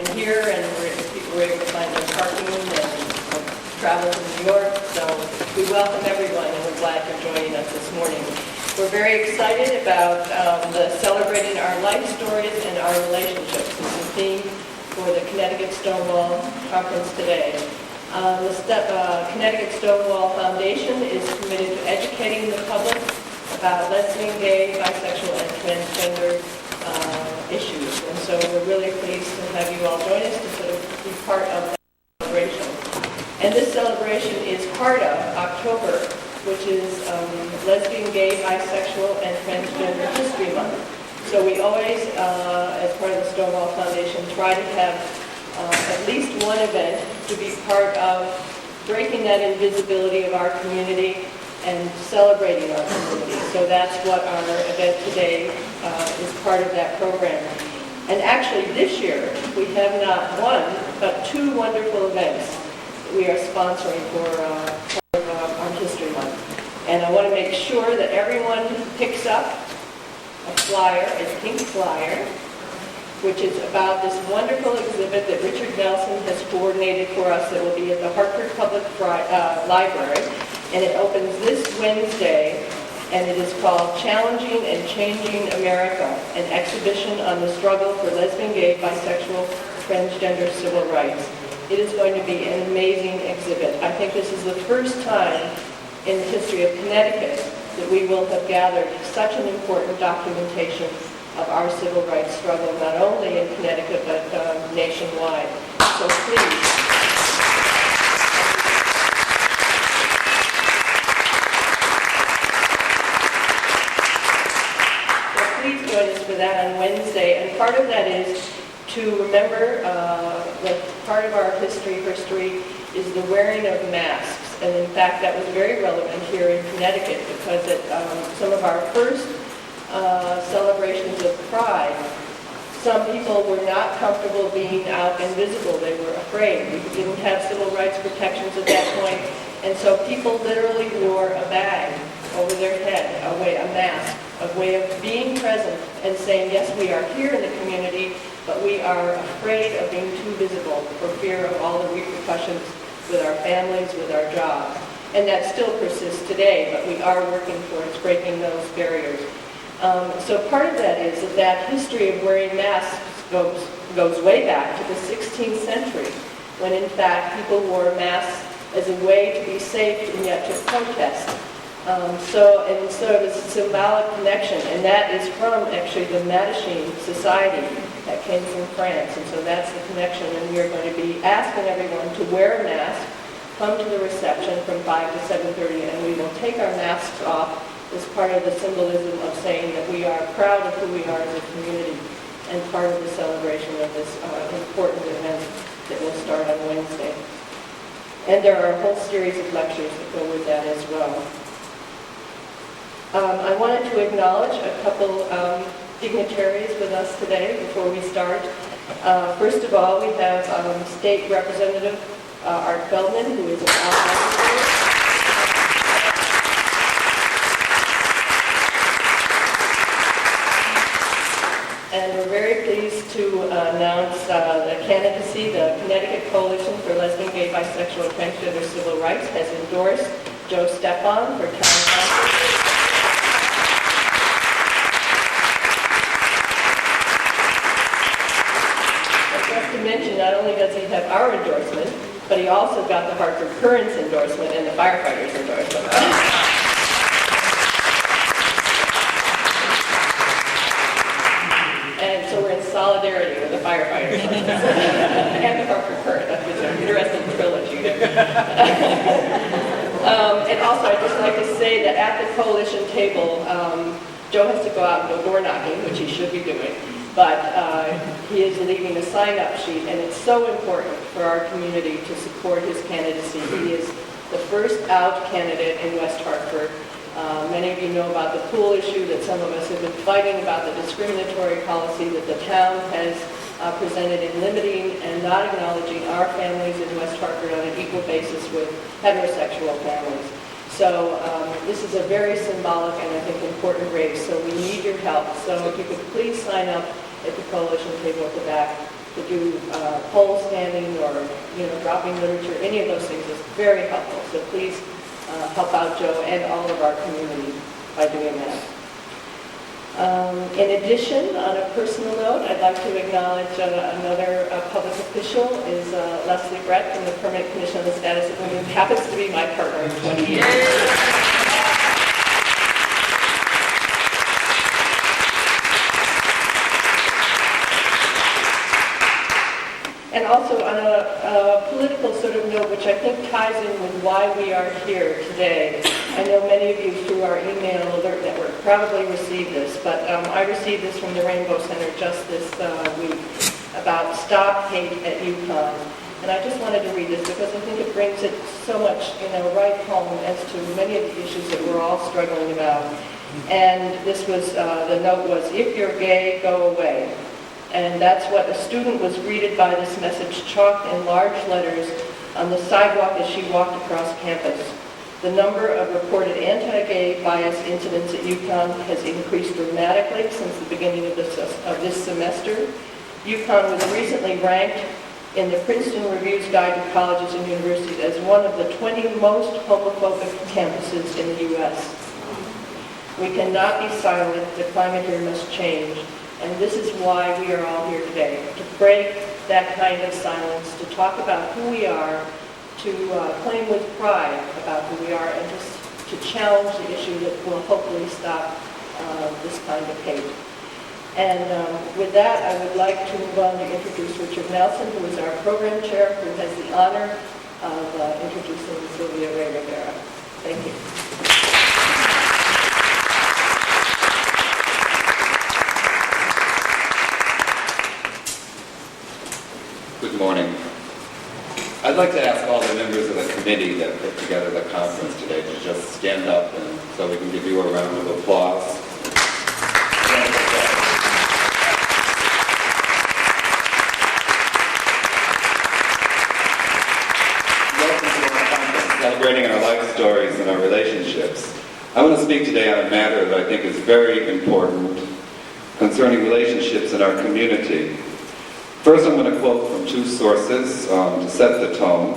here, and people were able to find their parking and travel to New York. So we welcome everyone, and we're glad you're joining us this morning. We're very excited about the celebrating our life stories and our relationships. This is the theme for the Connecticut Stonewall Conference today. The Connecticut Stonewall Foundation is committed to educating the public about lesbian, gay, bisexual, and transgender issues. And so we're really pleased to have you all join us to sort of be part of that celebration. And this celebration is part of October, which is Lesbian, Gay, Bisexual, and Transgender History Month. So we always, as part of the Stonewall Foundation, try to have at least one event to be part of breaking that invisibility of our community and celebrating our community. So that's what our event today is part of that program. And actually this year, we have not one, but two wonderful events that we are sponsoring for part of our History Month. And I want to make sure that everyone picks up a flyer, a pink flyer, which is about this wonderful exhibit that Richard Nelson has coordinated for us that will be at the Hartford Public Library. And it opens this Wednesday, and it is called Challenging and Changing America, an exhibition on the struggle for lesbian, gay, bisexual, transgender civil rights. It is going to be an amazing exhibit. I think this is the first time in the history of Connecticut that we will have gathered such an important documentation of our civil rights struggle, not only in Connecticut, but nationwide. So please. Please join us for that on Wednesday. And part of that is to remember that part of our history is the wearing of masks. And in fact, that was very relevant here in Connecticut because at some of our first celebrations of Pride, some people were not comfortable being out and visible. They were afraid. We didn't have civil rights protections at that point. And so people literally wore a bag over their head, a mask, a way of being present and saying, yes, we are here in the community, but we are afraid of being too visible for fear of all the repercussions with our families, with our jobs. And that still persists today, but we are working towards breaking those barriers. So part of that is that history of wearing masks goes way back to the 16th century, when in fact people wore masks as a way to be safe and yet to protest. So it's a symbolic connection, and that is from actually the Mattachine Society that came from France, and so that's the connection. And we are going to be asking everyone to wear a mask, come to the reception from 5 to 7:30, and we will take our masks off as part of the symbolism of saying that we are proud of who we are as a community and part of the celebration of this important event that will start on Wednesday. And there are a whole series of lectures that go with that as well. I wanted to acknowledge a couple dignitaries with us today before we start. First of all, we have State Representative Art Feldman, who is an outlaw. And we're very pleased to announce the candidacy. The Connecticut Coalition for Lesbian, Gay, Bisexual, and Transgender Civil Rights has endorsed Joe Stephan for town council. Just to mention, not only does he have our endorsement, but he also got the Hartford Current's endorsement and the firefighters' endorsement. And so we're in solidarity with the firefighters and the Hartford Current. That was an interesting trilogy. And also, I'd just like to say that at the coalition table, Joe has to go out and go door knocking, which he should be doing. But he is leaving a sign-up sheet, and it's so important for our community to support his candidacy. He is the first out candidate in West Hartford. Many of you know about the pool issue that some of us have been fighting about, the discriminatory policy that the town has presented in limiting and not acknowledging our families in West Hartford on an equal basis with heterosexual families. So this is a very symbolic and I think important race, so we need your help. So if you could please sign up at the coalition table at the back to do pole standing or dropping literature. Any of those things is very helpful. So please help out Joe and all of our community by doing that. In addition, on a personal note, I'd like to acknowledge another public official is Leslie Brett from the Permanent Commission on the Status of Women, who happens to be my partner of 20 years. And also on a political sort of note, which I think ties in with why we are here today. I know many of you through our email alert network probably received this, but I received this from the Rainbow Center just this week about Stop Hate at UConn. And I just wanted to read this because I think it brings it so much, right home as to many of the issues that we're all struggling about. And this was, the note was, "If you're gay, go away." And that's what a student was greeted by this message chalked in large letters on the sidewalk as she walked across campus. The number of reported anti-gay bias incidents at UConn has increased dramatically since the beginning of this semester. UConn was recently ranked in the Princeton Review's Guide to Colleges and Universities as one of the 20 most homophobic campuses in the U.S. We cannot be silent. The climate here must change. And this is why we are all here today, to break that kind of silence, to talk about who we are, to claim with pride about who we are, and to challenge the issue that will hopefully stop this kind of hate. And with that, I would like to move on to introduce Richard Nelson, who is our program chair, who has the honor of introducing Sylvia Rivera. Thank you. Good morning. I'd like to ask all the members of the committee that put together the conference today to just stand up and so we can give you a round of applause. Welcome to our conference celebrating our life stories and our relationships. I want to speak today on a matter that I think is very important concerning relationships in our community. First, I'm going to quote from two sources to set the tone.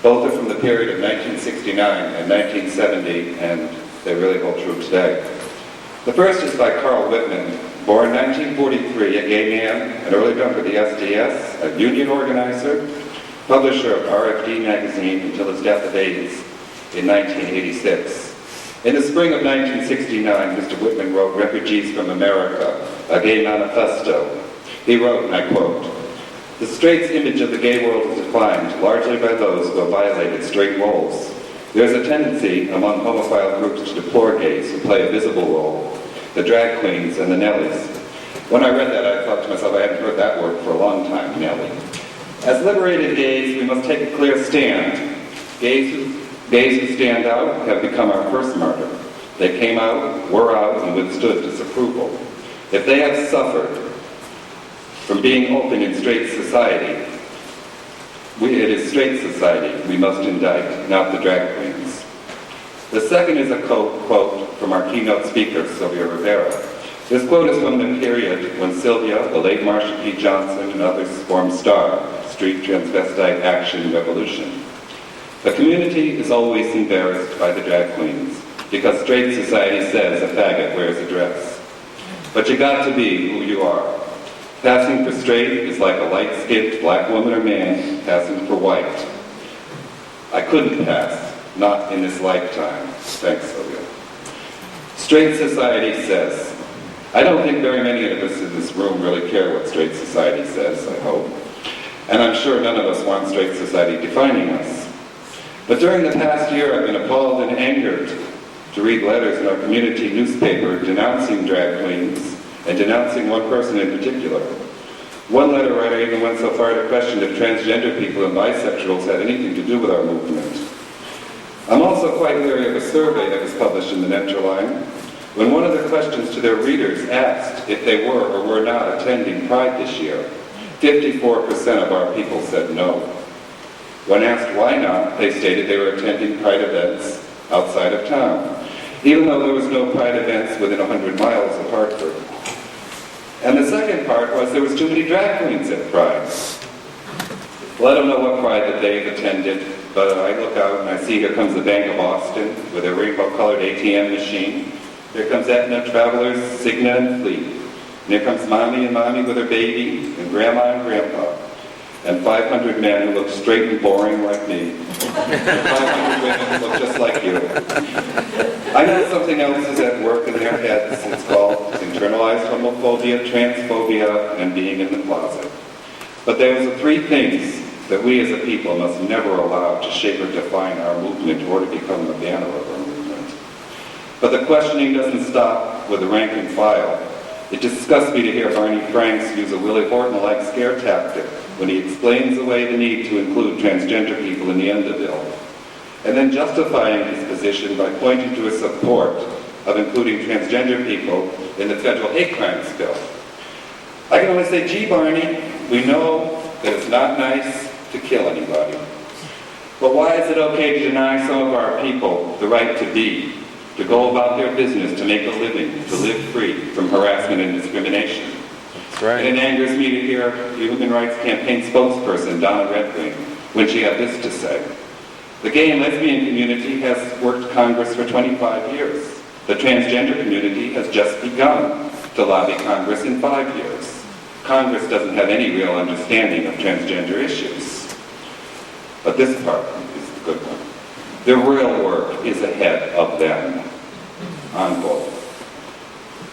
Both are from the period of 1969 and 1970, and they really hold true today. The first is by Carl Whitman, born 1943, a gay man, an early member of the SDS, a union organizer, publisher of RFD magazine until his death of AIDS in 1986. In the spring of 1969, Mr. Whitman wrote Refugees from America, a gay manifesto. He wrote, and I quote, "The straight's image of the gay world has declined, largely by those who have violated straight roles. There's a tendency among homophile groups to deplore gays who play a visible role, the drag queens and the Nellies." When I read that, I thought to myself, I hadn't heard that word for a long time, Nelly. As liberated gays, we must take a clear stand. Gays who stand out have become our first martyr. They came out, were out, and withstood disapproval. If they have suffered from being open in straight society, it is straight society we must indict, not the drag queens. The second is a quote from our keynote speaker, Sylvia Rivera. This quote is from the period when Sylvia, the late Marsha P. Johnson, and others formed STAR, Street Transvestite Action Revolution. The community is always embarrassed by the drag queens because straight society says a faggot wears a dress. But you got to be who you are. Passing for straight is like a light-skinned black woman or man passing for white. I couldn't pass, not in this lifetime. Thanks, Sylvia. Straight society says. I don't think very many of us in this room really care what straight society says, I hope. And I'm sure none of us want straight society defining us. But during the past year, I've been appalled and angered to read letters in our community newspaper denouncing drag queens and denouncing one person in particular. One letter writer even went so far to question if transgender people and bisexuals had anything to do with our movement. I'm also quite leery of a survey that was published in the Netterline, when one of the questions to their readers asked if they were or were not attending Pride this year. 54% of our people said no. When asked why not, they stated they were attending Pride events outside of town, even though there was no Pride events within 100 miles of Hartford. And the second part was there was too many drag queens at Pride. Well, I don't know what Pride that they've attended, but I look out and I see here comes the Bank of Boston with their rainbow-colored ATM machine. Here comes Aetna Travelers, Cigna, and Fleet. And here comes Mommy and Mommy with her baby, and Grandma and Grandpa. And 500 men who look straight and boring like me. And 500 women who look just like you. I know something else is at work in their heads. It's called internalized homophobia, transphobia, and being in the closet. But there's the three things that we as a people must never allow to shape or define our movement or to become the banner of our movement. But the questioning doesn't stop with the rank and file. It disgusts me to hear Barney Franks use a Willie Horton-like scare tactic when he explains away the need to include transgender people in the ENDA bill, and then justifying his position by pointing to his support of including transgender people in the federal hate crimes bill. I can only say, gee, Barney, we know that it's not nice to kill anybody. But why is it okay to deny some of our people the right to be, to go about their business, to make a living, to live free from harassment and discrimination? That's right. And it angers me to hear the Human Rights Campaign spokesperson, Donna Redwing, when she had this to say. The gay and lesbian community has worked Congress for 25 years. The transgender community has just begun to lobby Congress in 5 years. Congress doesn't have any real understanding of transgender issues. But this part is the good one. The real work is ahead of them, unquote.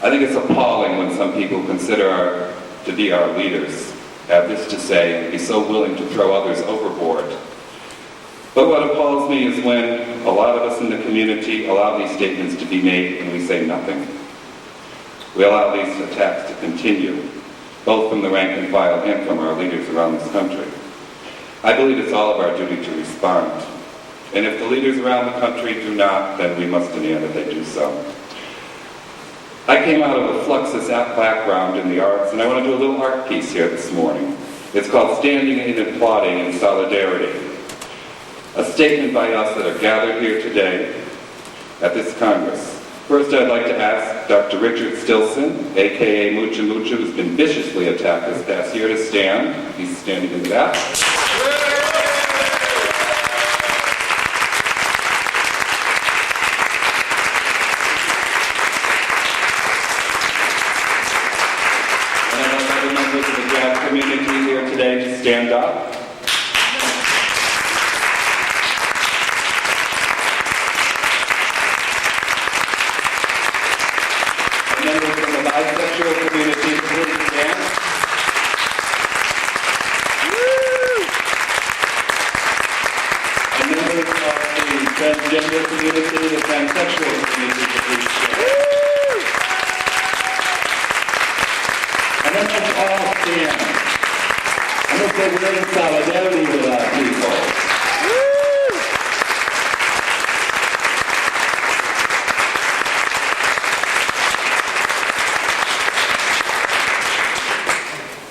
I think it's appalling when some people consider to be our leaders have this to say and be so willing to throw others overboard. But what appalls me is when a lot of us in the community allow these statements to be made and we say nothing. We allow these attacks to continue, both from the rank and file and from our leaders around this country. I believe it's all of our duty to respond. And if the leaders around the country do not, then we must demand that they do so. I came out of a Fluxus background in the arts, and I want to do a little art piece here this morning. It's called Standing and Applauding in Solidarity. A statement by us that are gathered here today at this Congress. First, I'd like to ask Dr. Richard Stilson, a.k.a. Mucha Mucha, who's been viciously attacked this past year, to stand. He's standing in the back. And I'd like other members of the drag community here today to stand up. Members from the bisexual community, please stand. And members of the transgender community, the transsexual community, please stand. And then let's all stand. And let's say we're in solidarity with our people.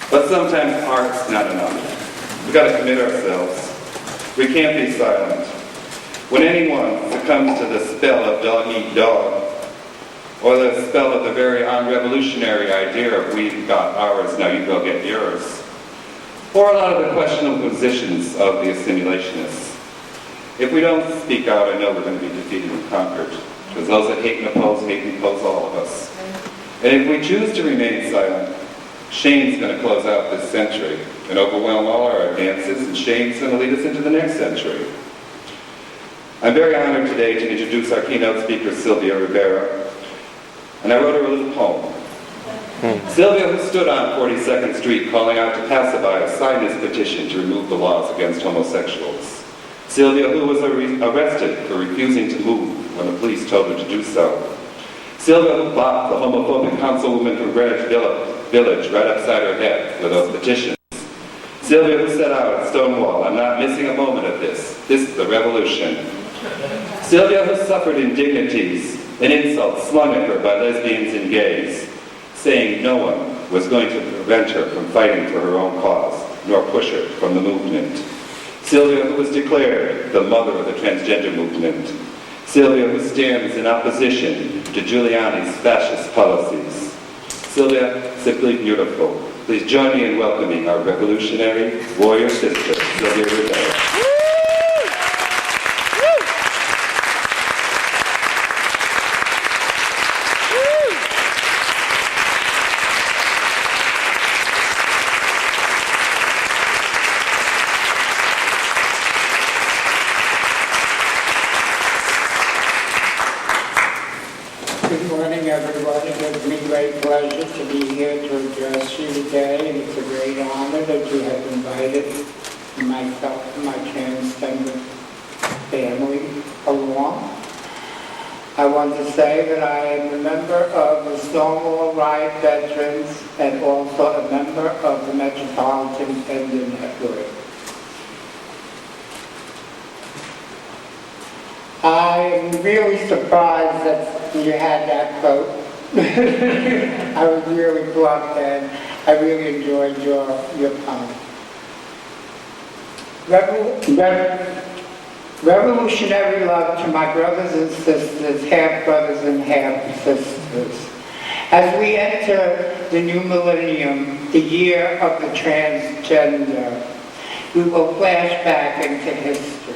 But sometimes art's not enough. We've got to commit ourselves. We can't be silent. When anyone succumbs to the spell of dog-eat-dog, or the spell of the very unrevolutionary idea of we've got ours, now you go get yours, or a lot of the questionable positions of the assimilationists, if we don't speak out, I know we're going to be defeated and conquered, because those that hate and oppose all of us. And if we choose to remain silent, shame's going to close out this century and overwhelm all our advances, and shame's going to lead us into the next century. I'm very honored today to introduce our keynote speaker, Sylvia Rivera, and I wrote her a little poem. Sylvia, who stood on 42nd Street calling out to passerby, signed this petition to remove the laws against homosexuals. Sylvia, who was arrested for refusing to move when the police told her to do so. Sylvia, who bopped the homophobic councilwoman from Greenwich Village right upside her head with those petitions. Sylvia, who said out at Stonewall, "I'm not missing a moment of this. This is the revolution." Sylvia, who suffered indignities and insults slung at her by lesbians and gays, saying no one was going to prevent her from fighting for her own cause, nor push her from the movement. Sylvia, who was declared the mother of the transgender movement. Sylvia, who stands in opposition to Giuliani's fascist policies. Sylvia, simply beautiful. Please join me in welcoming our revolutionary warrior sister, Sylvia Rivera. Good morning, everybody. It gives me great pleasure to be here to address you today, and it's a great honor that you have invited myself and my transgender family along. I want to say that I am a member of the Stonewall riot veterans and also a member of the Metropolitan Gender Network. I am really surprised that you had that vote. I was really plucked and I really enjoyed your poem. Revolutionary love to my brothers and sisters, half-brothers and half-sisters. As we enter the new millennium, the year of the transgender, we will flash back into history.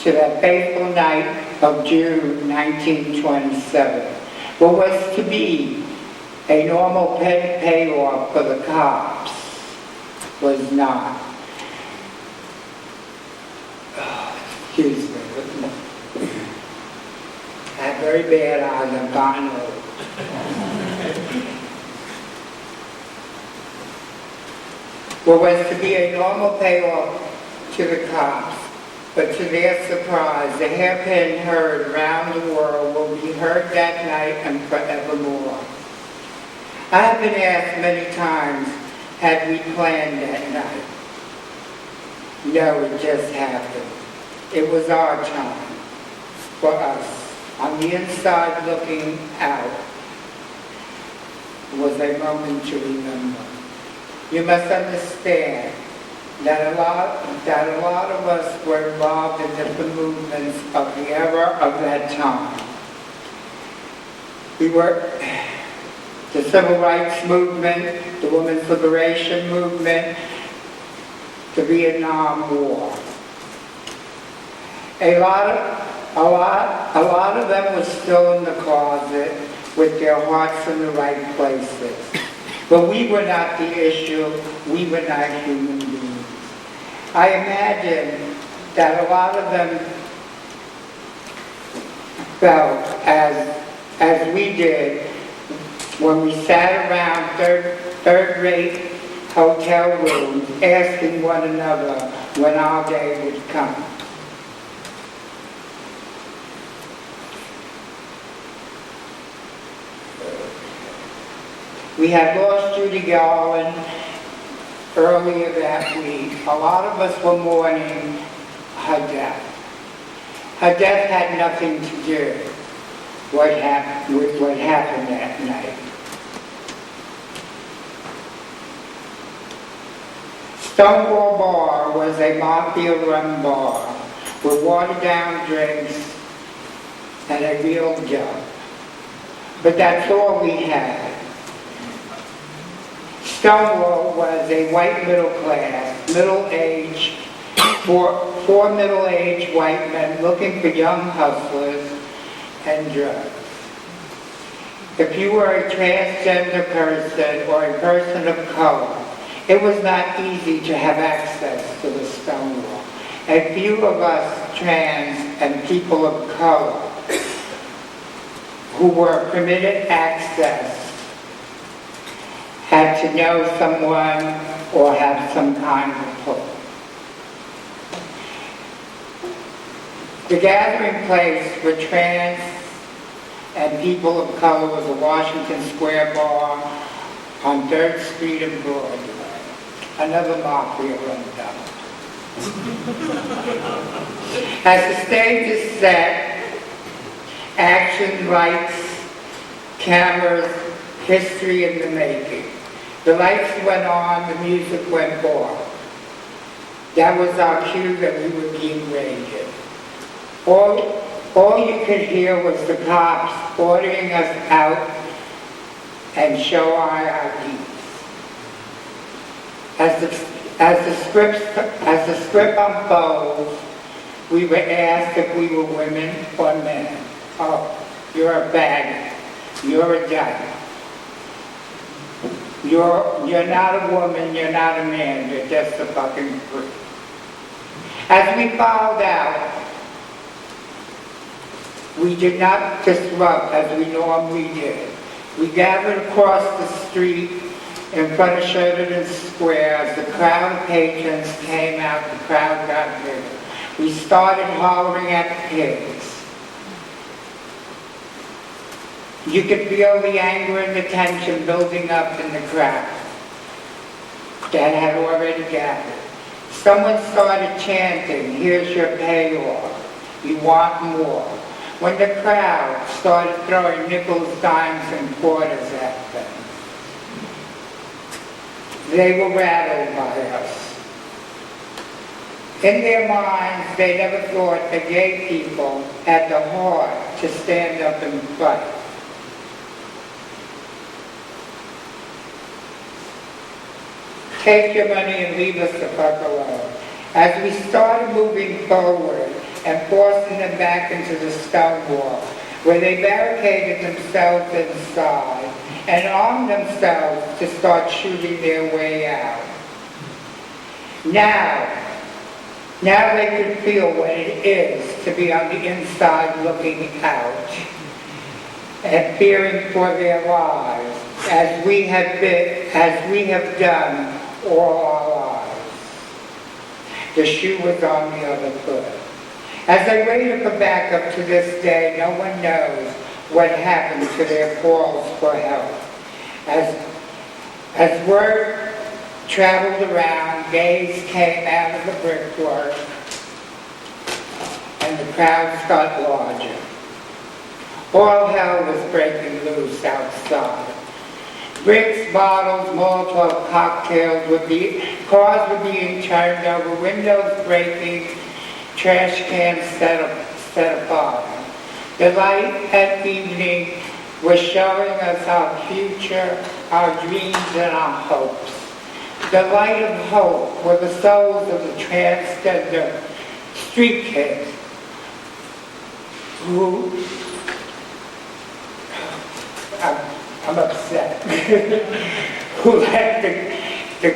To that fateful night of June 1927, what was to be a normal payoff for the cops was not. Oh, excuse me. I have very bad eyes, I've gotten old. What was to be a normal payoff to the cops, but to their surprise, the hairpin heard around the world will be heard that night and forevermore. I have been asked many times, had we planned that night? No, it just happened. It was our time, for us. On the inside looking out was a moment to remember. You must understand that a lot of us were involved in different movements of the era of that time. We were the Civil Rights Movement, the Women's Liberation Movement, the Vietnam War. A lot of them were still in the closet with their hearts in the right places. But we were not the issue, we were not human beings. I imagine that a lot of them felt as we did when we sat around third-rate hotel rooms asking one another when our day would come. We had lost Judy Garland earlier that week. A lot of us were mourning her death. Her death had nothing to do with what happened that night. Stonewall Bar was a mafia-run bar with watered-down drinks and a real joke. But that's all we had. Stonewall was a white middle-class, middle-aged, four middle-aged white men looking for young hustlers and drugs. If you were a transgender person or a person of color, it was not easy to have access to the Stonewall. And few of us trans and people of color who were permitted access had to know someone or have some kind of pull. The gathering place for trans and people of color was the Washington Square Bar on 3rd Street and Broadway. Another mafia rundown. As the stage is set, action, lights, cameras, history in the making. The lights went on, the music went off. That was our cue that we were being raided. All All you could hear was the cops ordering us out and show our IDs. As the script unfolds, we were asked if we were women or men. Oh, you're a bagger. You're a dyke. You're not a woman, you're not a man, you're just a fucking freak. As we found out, we did not disrupt as we normally did. We gathered across the street in front of Sheridan Square. As the crowd of patrons came out, the crowd got bigger. We started hollering at the pigs. You could feel the anger and the tension building up in the crowd that had already gathered. Someone started chanting, "Here's your payoff. You want more." When the crowd started throwing nickels, dimes, and quarters at them, they were rattled by us. In their minds, they never thought that gay people had the heart to stand up and fight. Take your money and leave us the fuck alone. As we started moving forward and forcing them back into the Stonewall, where they barricaded themselves inside and armed themselves to start shooting their way out. Now they could feel what it is to be on the inside looking out and fearing for their lives, as we have done all our lives. The shoe was on the other foot. As they waited for backup to this day, no one knows what happened to their calls for help. As word traveled around, gays came out of the brickwork, and the crowds got larger. All hell was breaking loose outside. Bricks, bottles, Molotov cocktails cars were being turned over, windows breaking, trash cans set apart. The light at evening was showing us our future, our dreams, and our hopes. The light of hope were the souls of the transgender street kids who, I'm upset, who led the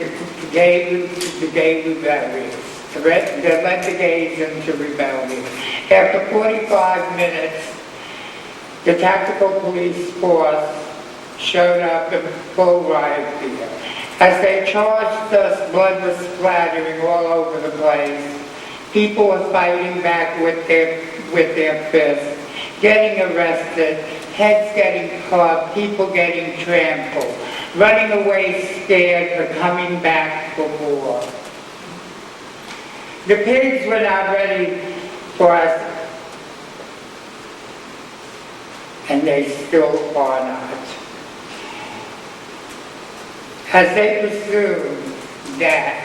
gay rebellion, that led the gays into rebellion. After 45 minutes, the tactical police force showed up in full riot gear. As they charged us, blood was splattering all over the place. People were fighting back with their fists, getting arrested, heads getting clubbed, people getting trampled, running away scared but coming back for more. The pigs were not ready for us, and they still are not. As they presume that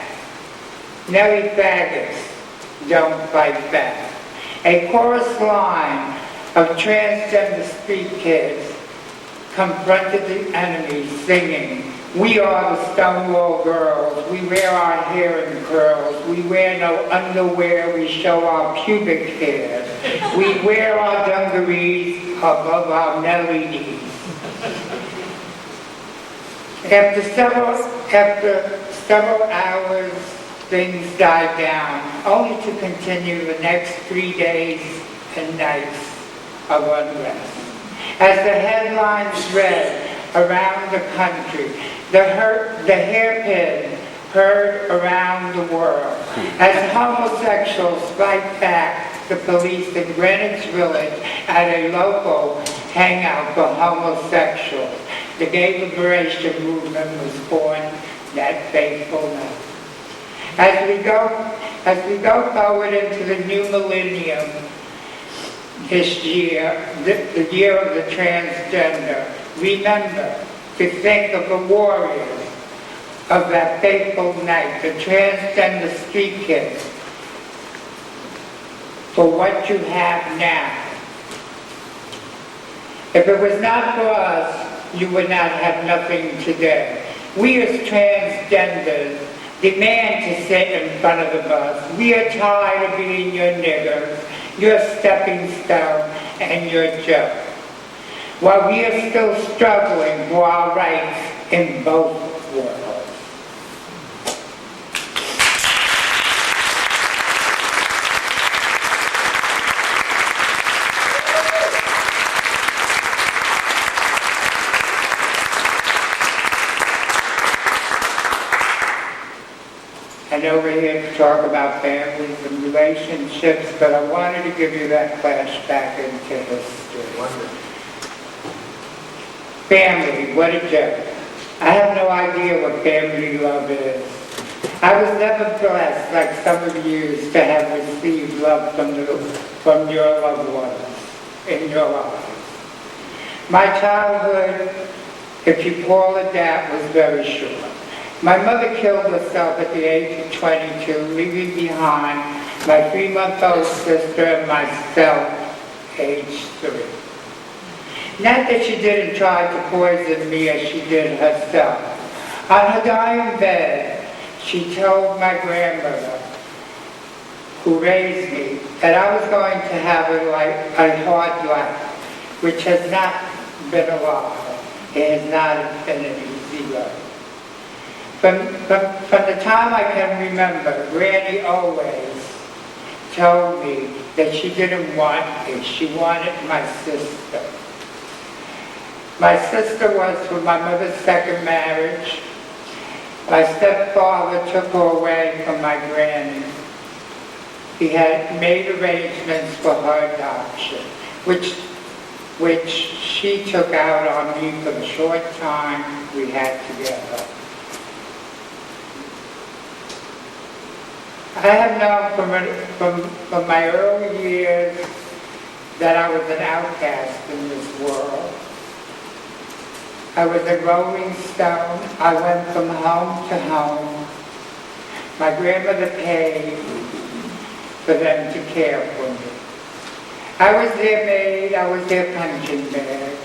Nelly faggots don't fight back. A chorus line of transgender street kids confronted the enemy singing, "We are the Stonewall girls, we wear our hair in curls, we wear no underwear, we show our pubic hairs, we wear our dungarees above our Nelly knees." After several hours, things died down, only to continue the next 3 days and nights of unrest. As the headlines read around the country, the hairpin heard around the world, as homosexuals fight back the police in Greenwich Village at a local hangout for homosexuals. The gay liberation movement was born that fateful night. As we go forward into the new millennium this year, the year of the transgender, remember to think of the warriors of that fateful night, the transgender street kids, for what you have now. If it was not for us, you would not have nothing today. We as transgenders demand to sit in front of the bus. We are tired of being your nigger, your stepping stone, and your joke. While we are still struggling for our rights in both worlds. I know we're here to talk about families and relationships, but I wanted to give you that flashback into history. Family, what a joke. I have no idea what family love is. I was never blessed, like some of you, to have received love from your loved ones in your lives. My childhood, if you call it that, was very short. My mother killed herself at the age of 22, leaving behind my 3-month-old sister and myself, age 3. Not that she didn't try to poison me as she did herself. On her dying bed, she told my grandmother, who raised me, that I was going to have a hard life, which has not been a lie. It has not infinity, zero. From the time I can remember, Granny always told me that she didn't want me. She wanted my sister. My sister was from my mother's second marriage. My stepfather took her away from my granny. He had made arrangements for her adoption, which she took out on me for the short time we had together. I have known from my early years that I was an outcast in this world. I was a rolling stone. I went from home to home. My grandmother paid for them to care for me. I was their maid. I was their punching bag.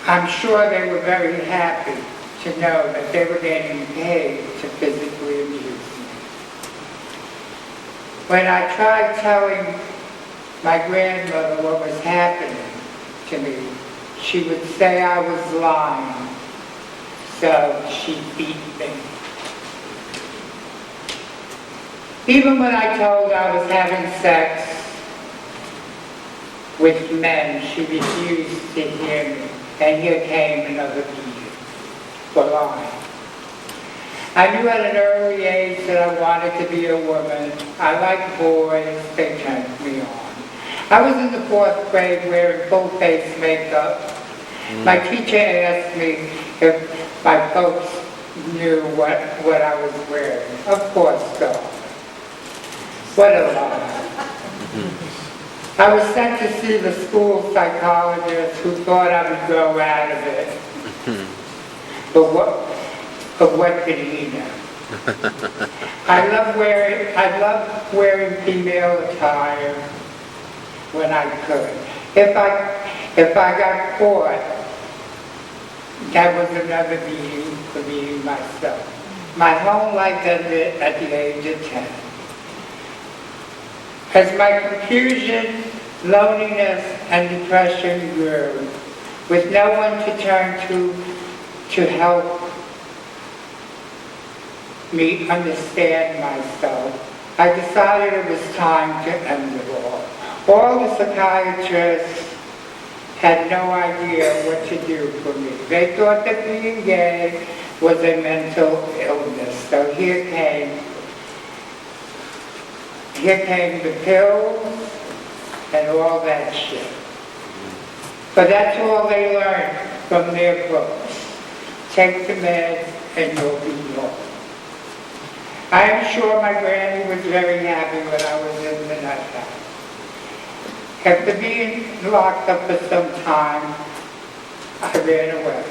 I'm sure they were very happy to know that they were getting paid to physically abuse me. When I tried telling my grandmother what was happening to me, she would say I was lying, so she beat me. Even when I told I was having sex with men, she refused to hear me, and here came another beating for lying. I knew at an early age that I wanted to be a woman. I liked boys, they turned me on. I was in the 4th grade wearing full face makeup. My teacher asked me if my folks knew what I was wearing. Of course so. What a lie. I was sent to see the school psychologist who thought I would grow out of it. But what did he know? I love wearing female attire when I could. If I got caught, that was another beating for being myself. My whole life ended at the age of 10. As my confusion, loneliness, and depression grew, with no one to turn to help me understand myself, I decided it was time to end it all. All the psychiatrists had no idea what to do for me. They thought that being gay was a mental illness. So here came the pills and all that shit. But that's all they learned from their books. Take the meds and you'll be normal. I am sure my granny was very happy when I was in the nut house. After being locked up for some time, I ran away.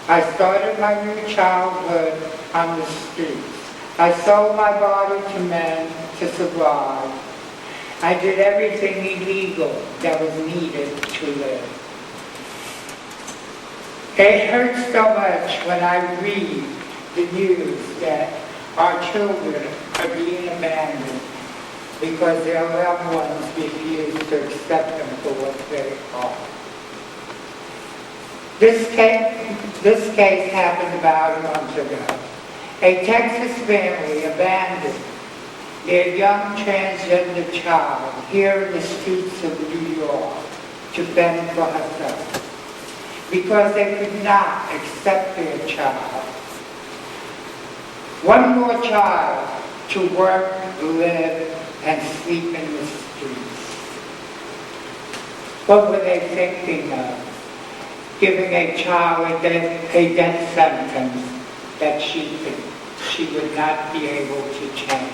I started my new childhood on the streets. I sold my body to men to survive. I did everything illegal that was needed to live. It hurts so much when I read the news that our children are being abandoned because their loved ones refuse to accept them for what they are. This case happened about a month ago. A Texas family abandoned their young transgender child here in the streets of New York to fend for herself because they could not accept their child. One more child to work, live, and sleep in the streets. What were they thinking of? Giving a child a death sentence that she would not be able to change.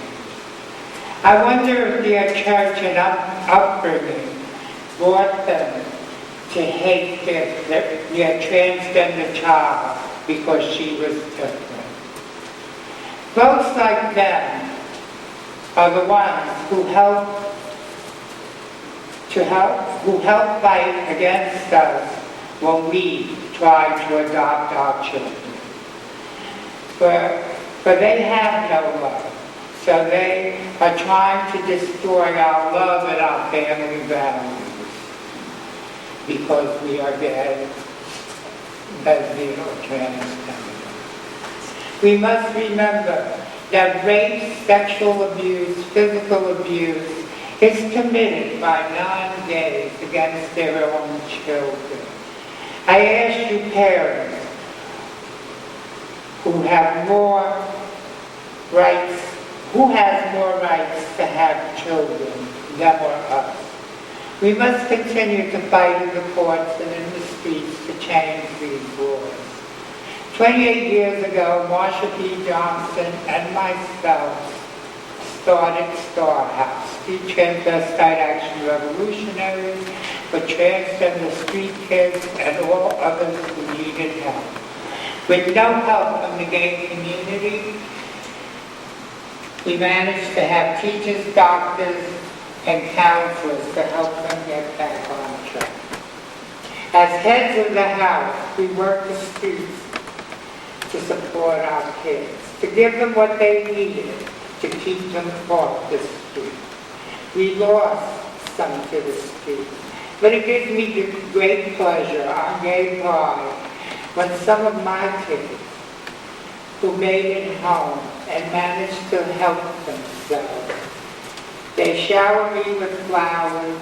I wonder if their church and upbringing brought them to hate their transgender child because she was different. Folks like them are the ones who help fight against us when we try to adopt our children. But they have no love, so they are trying to destroy our love and our family values because we are gay, lesbian, or transgender. We must remember that rape, sexual abuse, physical abuse is committed by non-gays against their own children. I ask you parents who has more rights to have children than us. We must continue to fight in the courts and in the streets to change these laws. 28 years ago, Marsha P. Johnson and myself started Star House, the Transvestite Action Revolutionaries for transgender street kids and all others who needed help. With no help from the gay community, we managed to have teachers, doctors, and counselors to help them get back on track. As heads of the house, we work the streets to support our kids, to give them what they needed to keep them off the street. We lost some to the street, but it gives me great pleasure on Gay Pride when some of my kids who made it home and managed to help themselves, they shower me with flowers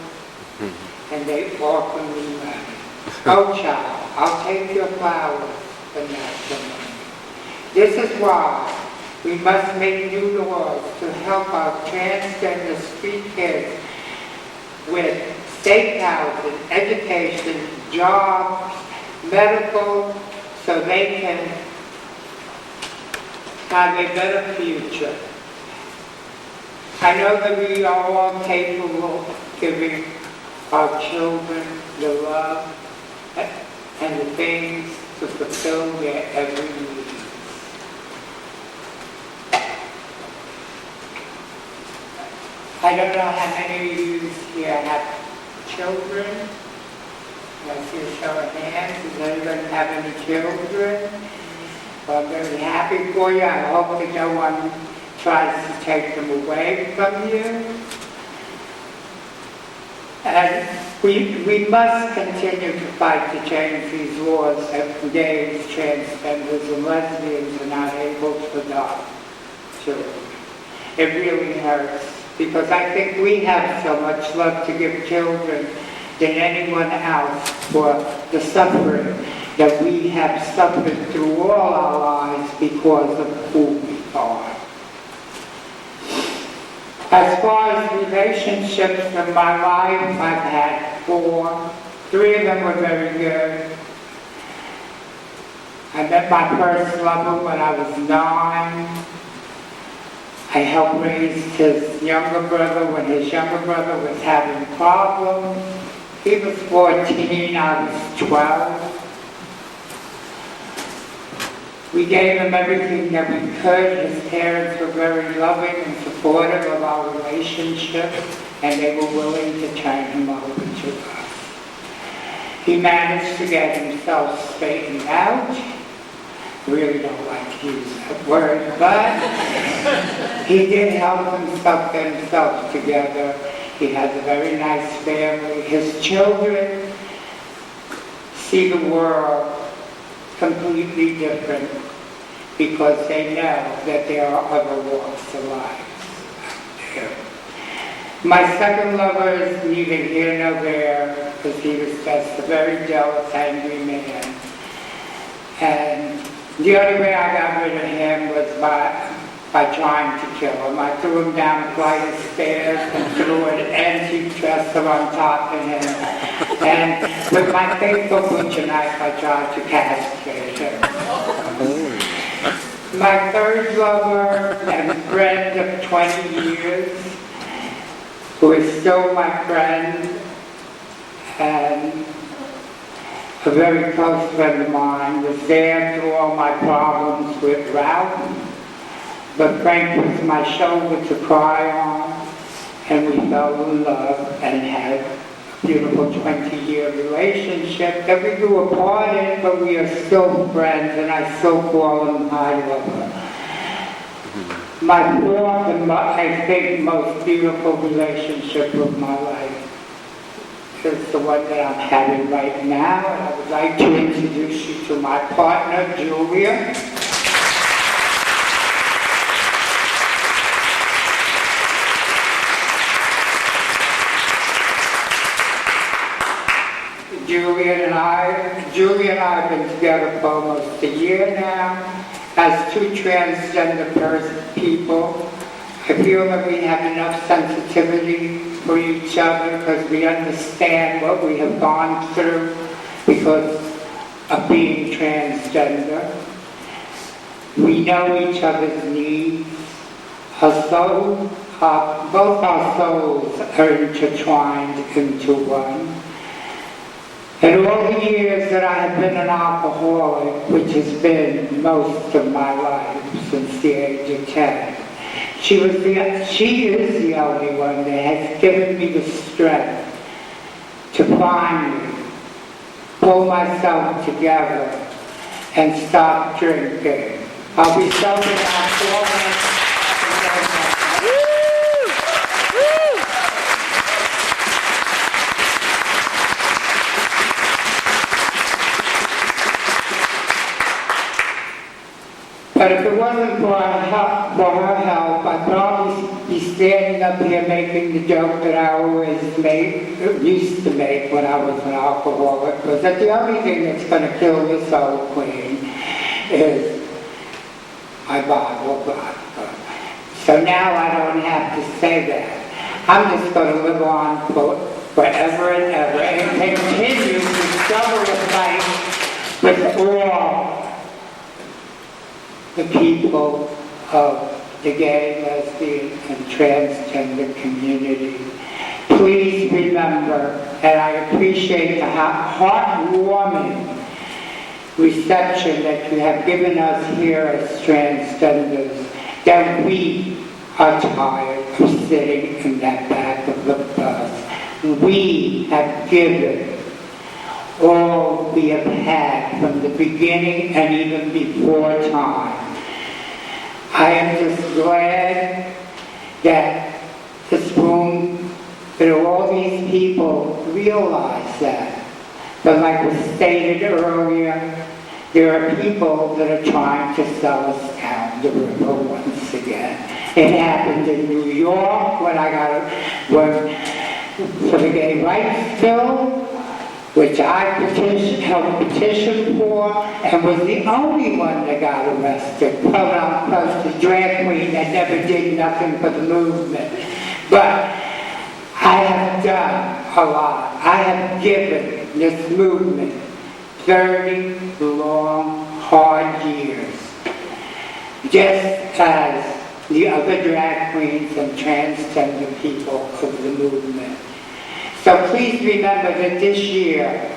and they offer me money. Oh child, I'll take your flowers, but not your money. This is why we must make new laws to help our transgender street kids with safe housing, education, jobs, medical, so they can have a better future. I know that we are all capable of giving our children the love and the things to fulfill their every need. I don't know how many of you here have children. I see a show of hands. Does anyone have any children? Well, I'm very happy for you. I hope that no one tries to take them away from you. And we must continue to fight to change these laws that gays, transgenders, and lesbians are not able to adopt children. It really hurts because I think we have so much love to give children than anyone else for the suffering that we have suffered through all our lives because of who we are. As far as relationships in my life, I've had 4. 3 of them were very good. I met my first lover when I was 9. I helped raise his younger brother when his younger brother was having problems. He was 14, I was 12. We gave him everything that we could. His parents were very loving and supportive of our relationship. and they were willing to turn him over to us. He managed to get himself straightened out. Really don't like to use that word, but he did help himself get himself together. He has a very nice family. His children see the world completely different because they know that there are other walks of life out there. My second lover is neither here nor there because he was just a very jealous, angry man. And the only way I got rid of him was by trying to kill him. I threw him down a flight of stairs and threw an antique dresser on top of him. And with my faithful butcher knife, I tried to castrate him. My third lover and friend of 20 years, who is still my friend and a very close friend of mine, was there through all my problems with Ralph. But Frank was my shoulder to cry on, and we fell in love and had a beautiful 20-year relationship that we grew apart in, but we are still friends, and I still call him my lover. My fourth and I think most beautiful relationship of my life is the one that I'm having right now, and I would like to introduce you to my partner, Julia. Julia and I have been together for almost a year now. As two transgender people, I feel that we have enough sensitivity for each other because we understand what we have gone through because of being transgender. We know each other's needs. Both our souls are intertwined into one. In all the years that I have been an alcoholic, which has been most of my life since the age of 10, she is the only one that has given me the strength to finally pull myself together and stop drinking. I'll be sober now 4 months. But if it wasn't for her help, I'd probably be standing up here making the joke that I always used to make when I was an alcoholic, because that the only thing that's going to kill this old queen is my bottle of vodka. So now I don't have to say that. I'm just going to live on forever and ever and continue to struggle with life with all the people of the gay, lesbian, and transgender community. Please remember, and I appreciate the heartwarming reception that you have given us here as transgenders, that we are tired of sitting in that back of the bus. We have given all we have had from the beginning and even before time. I am just glad that this room, that all these people realize that. But like was stated earlier, there are people that are trying to sell us down the river once again. It happened in New York when I for the gay rights bill, which I helped petition for, and was the only one that got arrested, quote-unquote, the drag queen that never did nothing for the movement. But I have done a lot. I have given this movement 30 long, hard years, just as the other drag queens and transgender people of the movement. So please remember that this year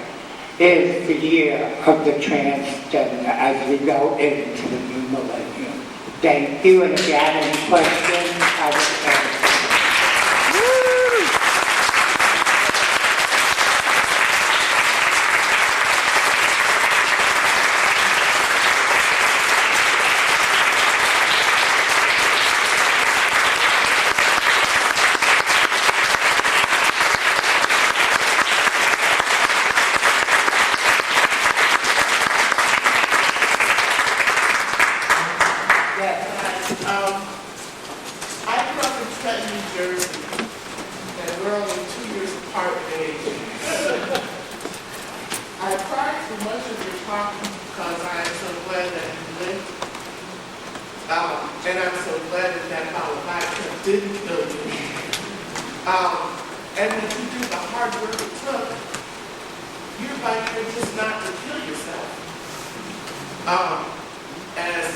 is the year of the transgender as we go into the new millennium. Thank you, and if you have any questions, I will answer. too much of your talking because I am so glad that you lived. And I'm so glad that that bottle of vodka didn't kill you. And when you do the hard work it took, you're just not to kill yourself. As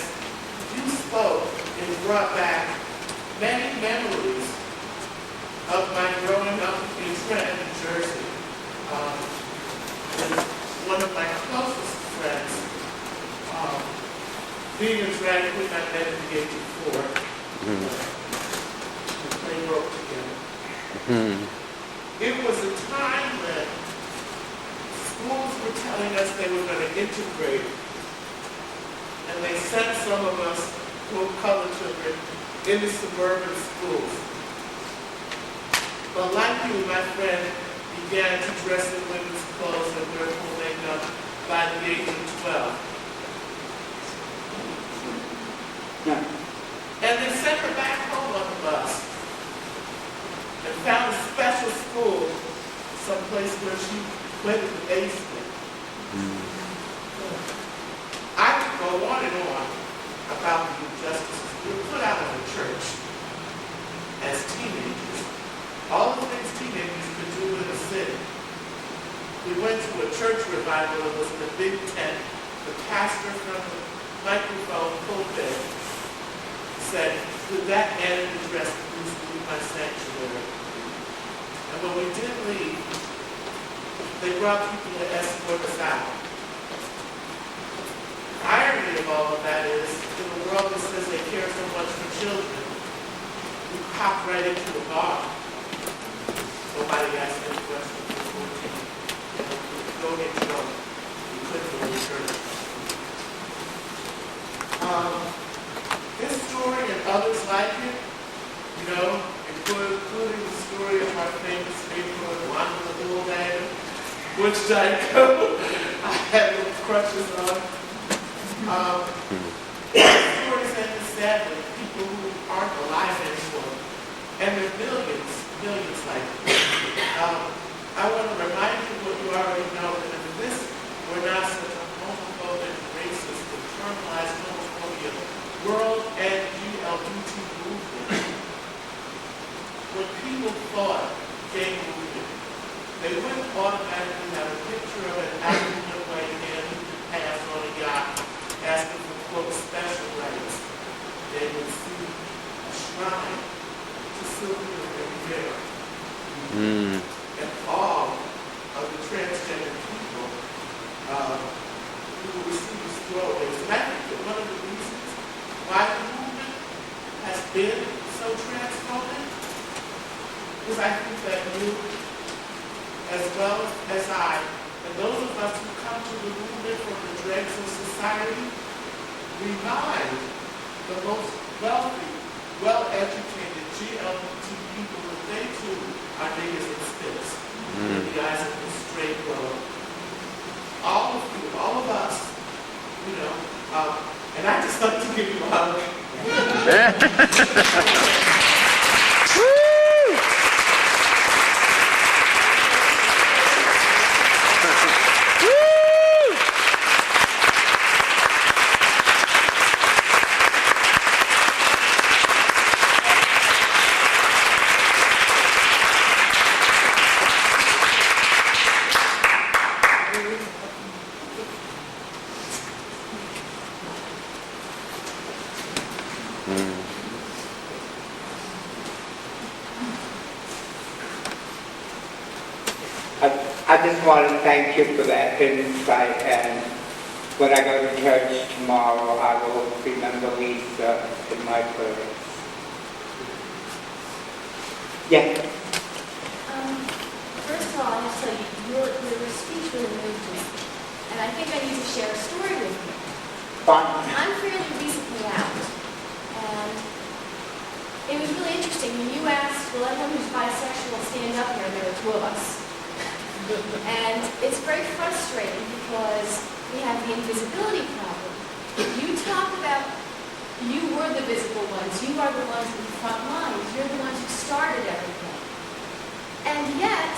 you spoke, it brought back many memories of my growing up in Trenton, New Jersey. And one of my closest friends, being a drag queen, I met at the age of 4. They wrote together. It was a time when schools were telling us they were going to integrate, and they sent some of us who were colored children into suburban schools. But like you, my friend began to dress in women's clothes and wear full makeup by the age of 12. And they sent her back home on the bus and found a special school someplace where she went in the basement. I could go on and on about the injustices we were put out of the church as teenagers. All the things teenagers could do in a city. We went to a church revival. It was in a big tent. The pastor from the microphone pulpit said, "With that end address, please leave my sanctuary." And when we did leave, they brought people to escort us out. The irony of all of that is, in a world that says they care so much for children, we popped right into the bar. Nobody asked any questions before we go get drunk. We couldn't go to church. This story and others like it, including the story of our famous neighborhood, Wanda the Bullbagger, which I had little crutches on. Stories end sadly, people who aren't alive anymore. And there are millions like this. I want to remind you what you already know, that if this were not such a homophobic, racist, internalized homophobia world and LGBT movement, when people thought gay movement, they wouldn't automatically have a picture of an African white man who could pass on a yacht asking for, quote, special rights. They would see a shrine to Sylvia and Rivera. And all of the transgender people who will receive these throwaways. And I think that one of the reasons why the movement has been so transphobic is I think that you, as well as I, and those of us who come to the movement from the dregs of society, remind the most wealthy, well-educated LGBT people that they too are niggas and spits in the eyes of the straight world. All of you, all of us, and I just like to give you a hug. I just want to thank you for that insight, and when I go to church tomorrow, I will remember Lisa in my prayers. Yes? First of all, I have to tell you, your speech really moved me. And I think I need to share a story with you. Fine. I'm fairly recently out. And it was really interesting. When you asked, well, everyone who's bisexual stand up here, there were 2 of us. And it's very frustrating because we have the invisibility problem. You talk about, you were the visible ones. You are the ones in the front lines. You're the ones who started everything. And yet,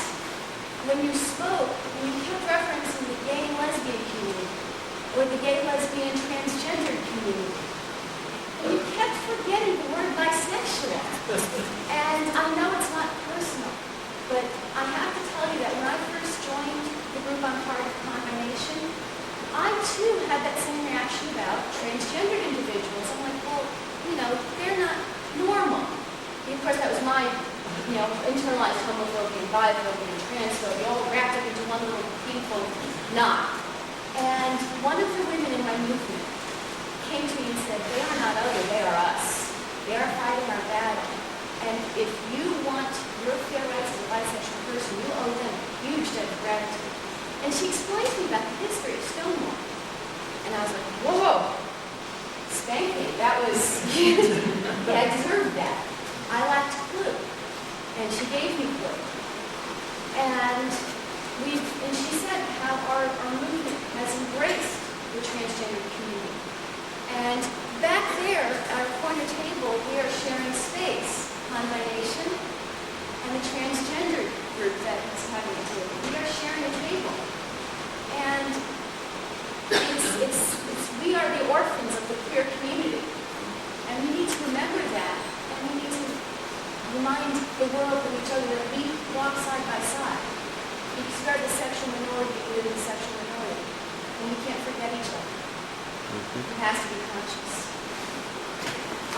when you spoke, when you kept referencing the gay and lesbian or the gay, lesbian, transgender community. And you kept forgetting the word bisexual. And I know it's not personal, but I have to tell you that when I first joined the group I'm part of, Combination, I too had that same reaction about transgender individuals. I'm like, well, they're not normal. And of course, that was my, internalized homophobia and biphobia and transphobia all wrapped up into one little painful knot. And one of the women in my movement came to me and said, they are not other, they are us. They are fighting our battle. And if you want your fair rights as a bisexual person, you owe them a huge debt of gratitude. And she explained to me about the history of Stonewall. And I was like, whoa, spank me. That was, I deserved that. I lacked a clue. And she gave me a clue. And she said how our movement has embraced the transgender community. And back there at our corner table, we are sharing space, Combination, and the transgender group that is having a table. We are sharing a table. And we are the orphans of the queer community. And we need to remember that. And we need to remind the world and each other that we walk side by side. Because we are the sexual minority, we live in the sexual minority. And we can't forget each other. It has to be conscious.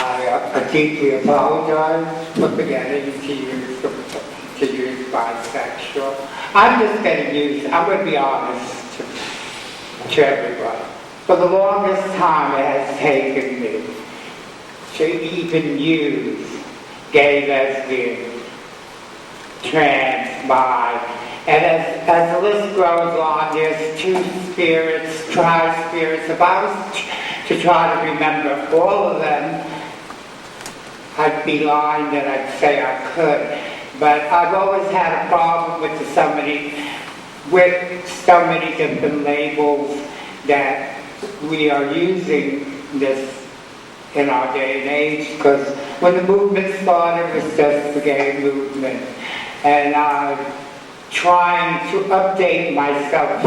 I deeply apologize for forgetting to use bisexual. I'm just going to be honest to everybody. For the longest time it has taken me to even use gay, lesbian, trans, bi. And as the list goes on, there's two-spirits, tri-spirits. If I was to try to remember all of them, I'd be lying that I'd say I could. But I've always had a problem with so many different labels that we are using this in our day and age. Because when the movement started, it was just the gay movement. And trying to update myself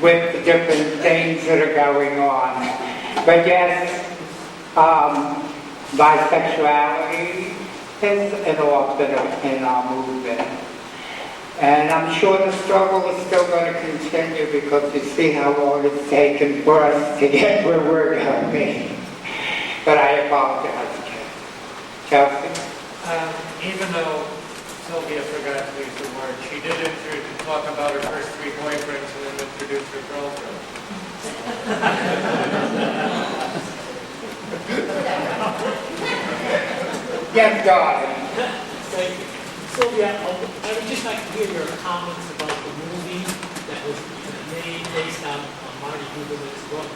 with the different things that are going on. But yes, bisexuality is an orphan in our movement. And I'm sure the struggle is still going to continue because you see how long it's taken for us to get where we're going to be. But I apologize again. Chelsea? Even though Sylvia forgot to use the word, she did talk about her first 3 boyfriends and then introduce her girlfriend. Yes, darling. Thank you. Sylvia, I would just like to hear your comments about the movie that was made based on Marty Huberman's book.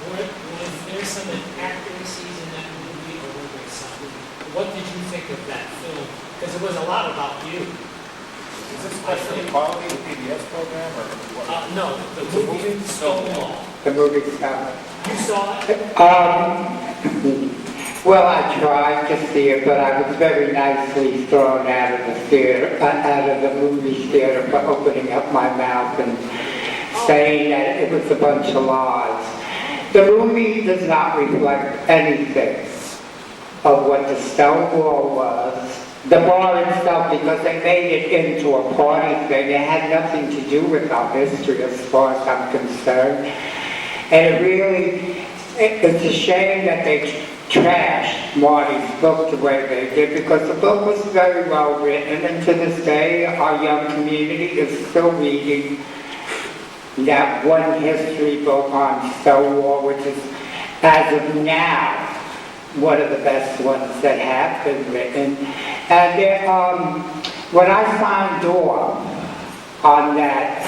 Was there some inaccuracies in that movie, or were there some? What did you think of that film? Because it was a lot about you. Is this special quality of PBS program or what? No, the movie Stonewall. The movie's coming. You saw it? Well, I tried to see it, but I was very nicely thrown out of the theater, out of the movie theater for opening up my mouth and saying that it was a bunch of lies. The movie does not reflect anything of what the Stonewall was. The bar itself, because they made it into a party thing, it had nothing to do with our history as far as I'm concerned. And it's a shame that they trashed Marty's book the way they did, because the book was very well written, and to this day our young community is still reading that one history book on Stonewall, which is, as of now, one of the best ones that have been written. And when I signed off on that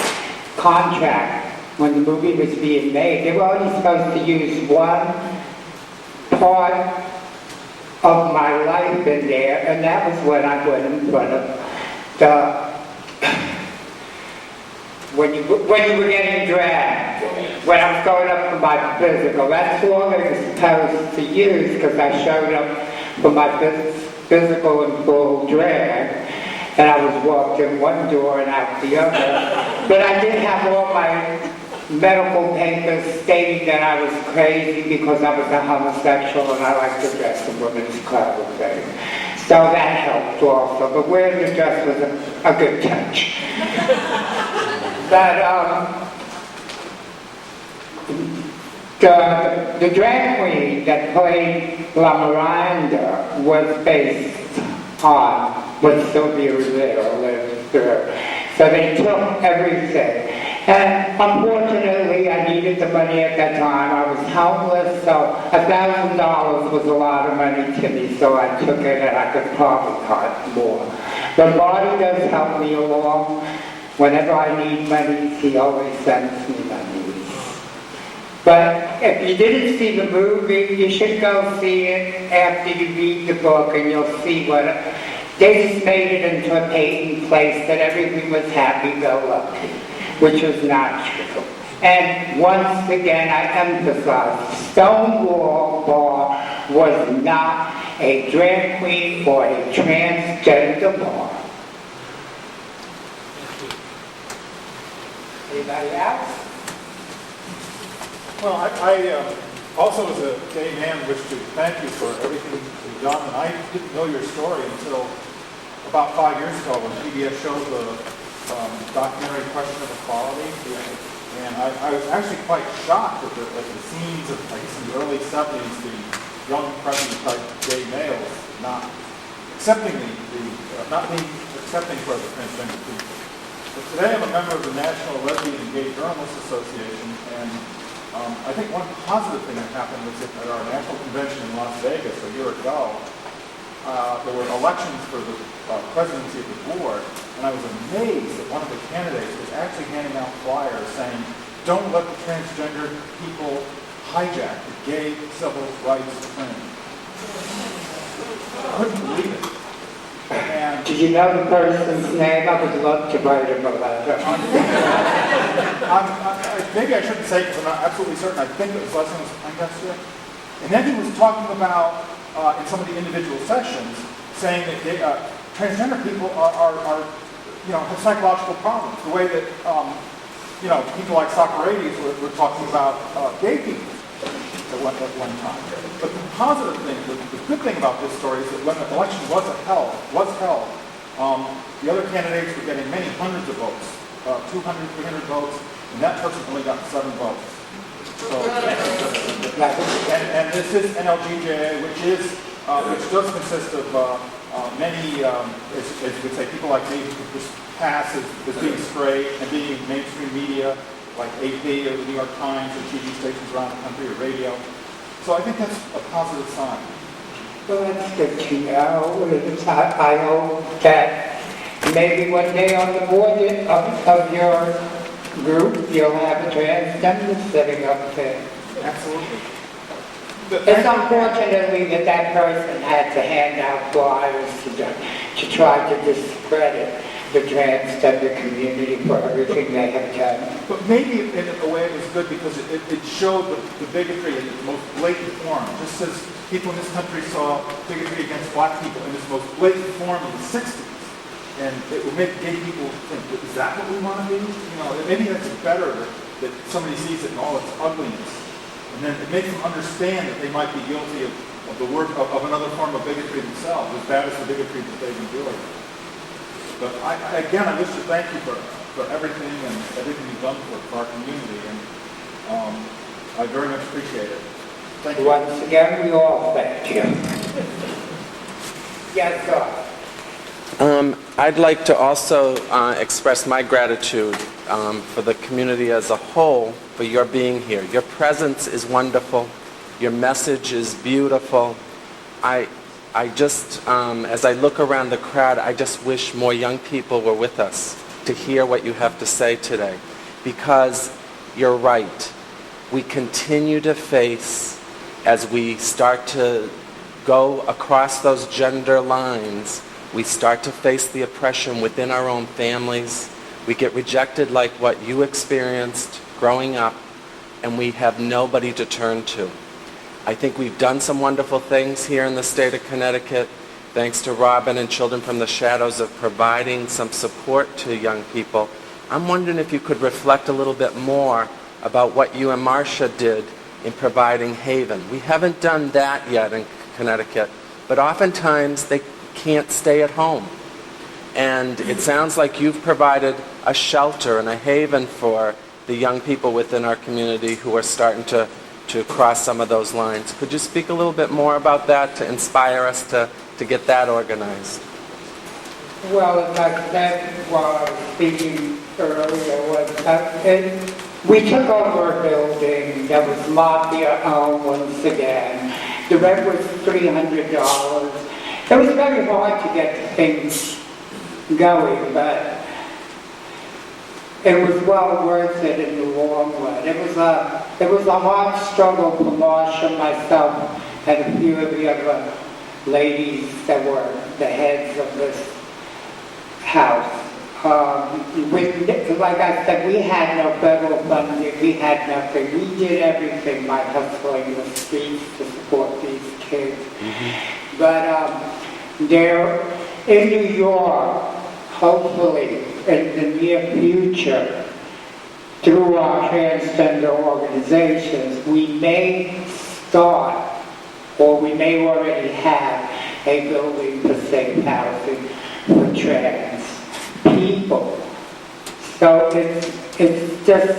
contract, when the movie was being made, they were only supposed to use one part of my life in there, and that was when I went in front of the when you were getting dragged, when I was going up for my physical. That's all they were supposed to use, because I showed up for my physical in full drag, and I was walked in one door and out the other. But I did have all my medical papers stating that I was crazy because I was a homosexual and I liked to dress in women's clothing. So that helped also, but wearing the dress was a good touch. But the drag queen that played La Miranda was based on what Sylvia Rivera lived through. So they took everything. And unfortunately, I needed the money at that time. I was homeless, so $1,000 was a lot of money to me, so I took it and I could probably cut more. But Marty does help me along. Whenever I need money, he always sends me money. But if you didn't see the movie, you should go see it after you read the book, and you'll see what... They just made it into a patent place that everything was happy-go-lucky, which was not true. And once again, I emphasize, Stonewall bar was not a drag queen or a transgender bar. Anybody else? Well, I also as a gay man wish to thank you for everything you've done. And I didn't know your story until about 5 years ago when PBS showed the documentary Question of Equality. And I was actually quite shocked at the scenes of, I guess, in the early 70s, the young president-type gay males not accepting not being accepting for the transgender people. But today I'm a member of the National Lesbian and Gay Journalists Association, and I think one positive thing that happened was at our national convention in Las Vegas a year ago, there were elections for the presidency of the board, and I was amazed that one of the candidates was actually handing out flyers saying, "Don't let the transgender people hijack the gay civil rights claim." I couldn't believe it. And do you know the person's name? I would love to write him a letter. Maybe I shouldn't say because I'm not absolutely certain. I think his last name was Lancaster. And then he was talking about, in some of the individual sessions, saying that transgender people are have psychological problems. The way that, people like Socrates were talking about gay people at one time. But the positive thing, the good thing about this story is that when the election was held, the other candidates were getting many hundreds of votes, 200, 300 votes, and that person only got 7 votes. So, and this is NLGJA, which does consist of many, as we would say, people like me who could just pass as being straight and being in mainstream media, like AP or the New York Times or TV stations around the country or radio. So I think that's a positive sign. Well, that's good to know. I hope that maybe one day on the board of your group, you'll have a transgender sitting up there. Absolutely. It's unfortunately that person had to hand out flyers to try to discredit the transgender community for everything they have done. But maybe in a way it was good because it showed the bigotry in its most blatant form. Just as people in this country saw bigotry against black people in its most blatant form in the 60s. And it would make gay people think, is that what we want to be? Maybe that's better that somebody sees it in all its ugliness. And then it makes them understand that they might be guilty of the work of another form of bigotry themselves, as bad as the bigotry that they've endured. But I wish to thank you for everything and everything you've done for our community, and I very much appreciate it. Thank you. Once again, we all thank you. Yes, sir. I'd like to also express my gratitude for the community as a whole for your being here. Your presence is wonderful. Your message is beautiful. I just, as I look around the crowd, I just wish more young people were with us to hear what you have to say today. Because you're right. We continue to face, as we start to go across those gender lines, we start to face the oppression within our own families. We get rejected like what you experienced growing up, and we have nobody to turn to. I think we've done some wonderful things here in the state of Connecticut, thanks to Robin and Children from the Shadows of providing some support to young people. I'm wondering if you could reflect a little bit more about what you and Marcia did in providing haven. We haven't done that yet in Connecticut, but oftentimes they can't stay at home. And it sounds like you've provided a shelter and a haven for the young people within our community who are starting to cross some of those lines. Could you speak a little bit more about that to inspire us to get that organized? Well, as I said while I was speaking earlier, we took over a building that was mafia-owned once again. The rent was $300. It was very hard to get things going, but it was well worth it in the long run. It was a hard struggle for Marcia, myself, and a few of the other ladies that were the heads of this house. Like I said, we had no federal funding, we had nothing. We did everything by hustling the streets to support these kids. Mm-hmm. But there, in New York, hopefully, in the near future, through our transgender organizations, we may start, or we may already have, a building for safe housing for trans people. So it's just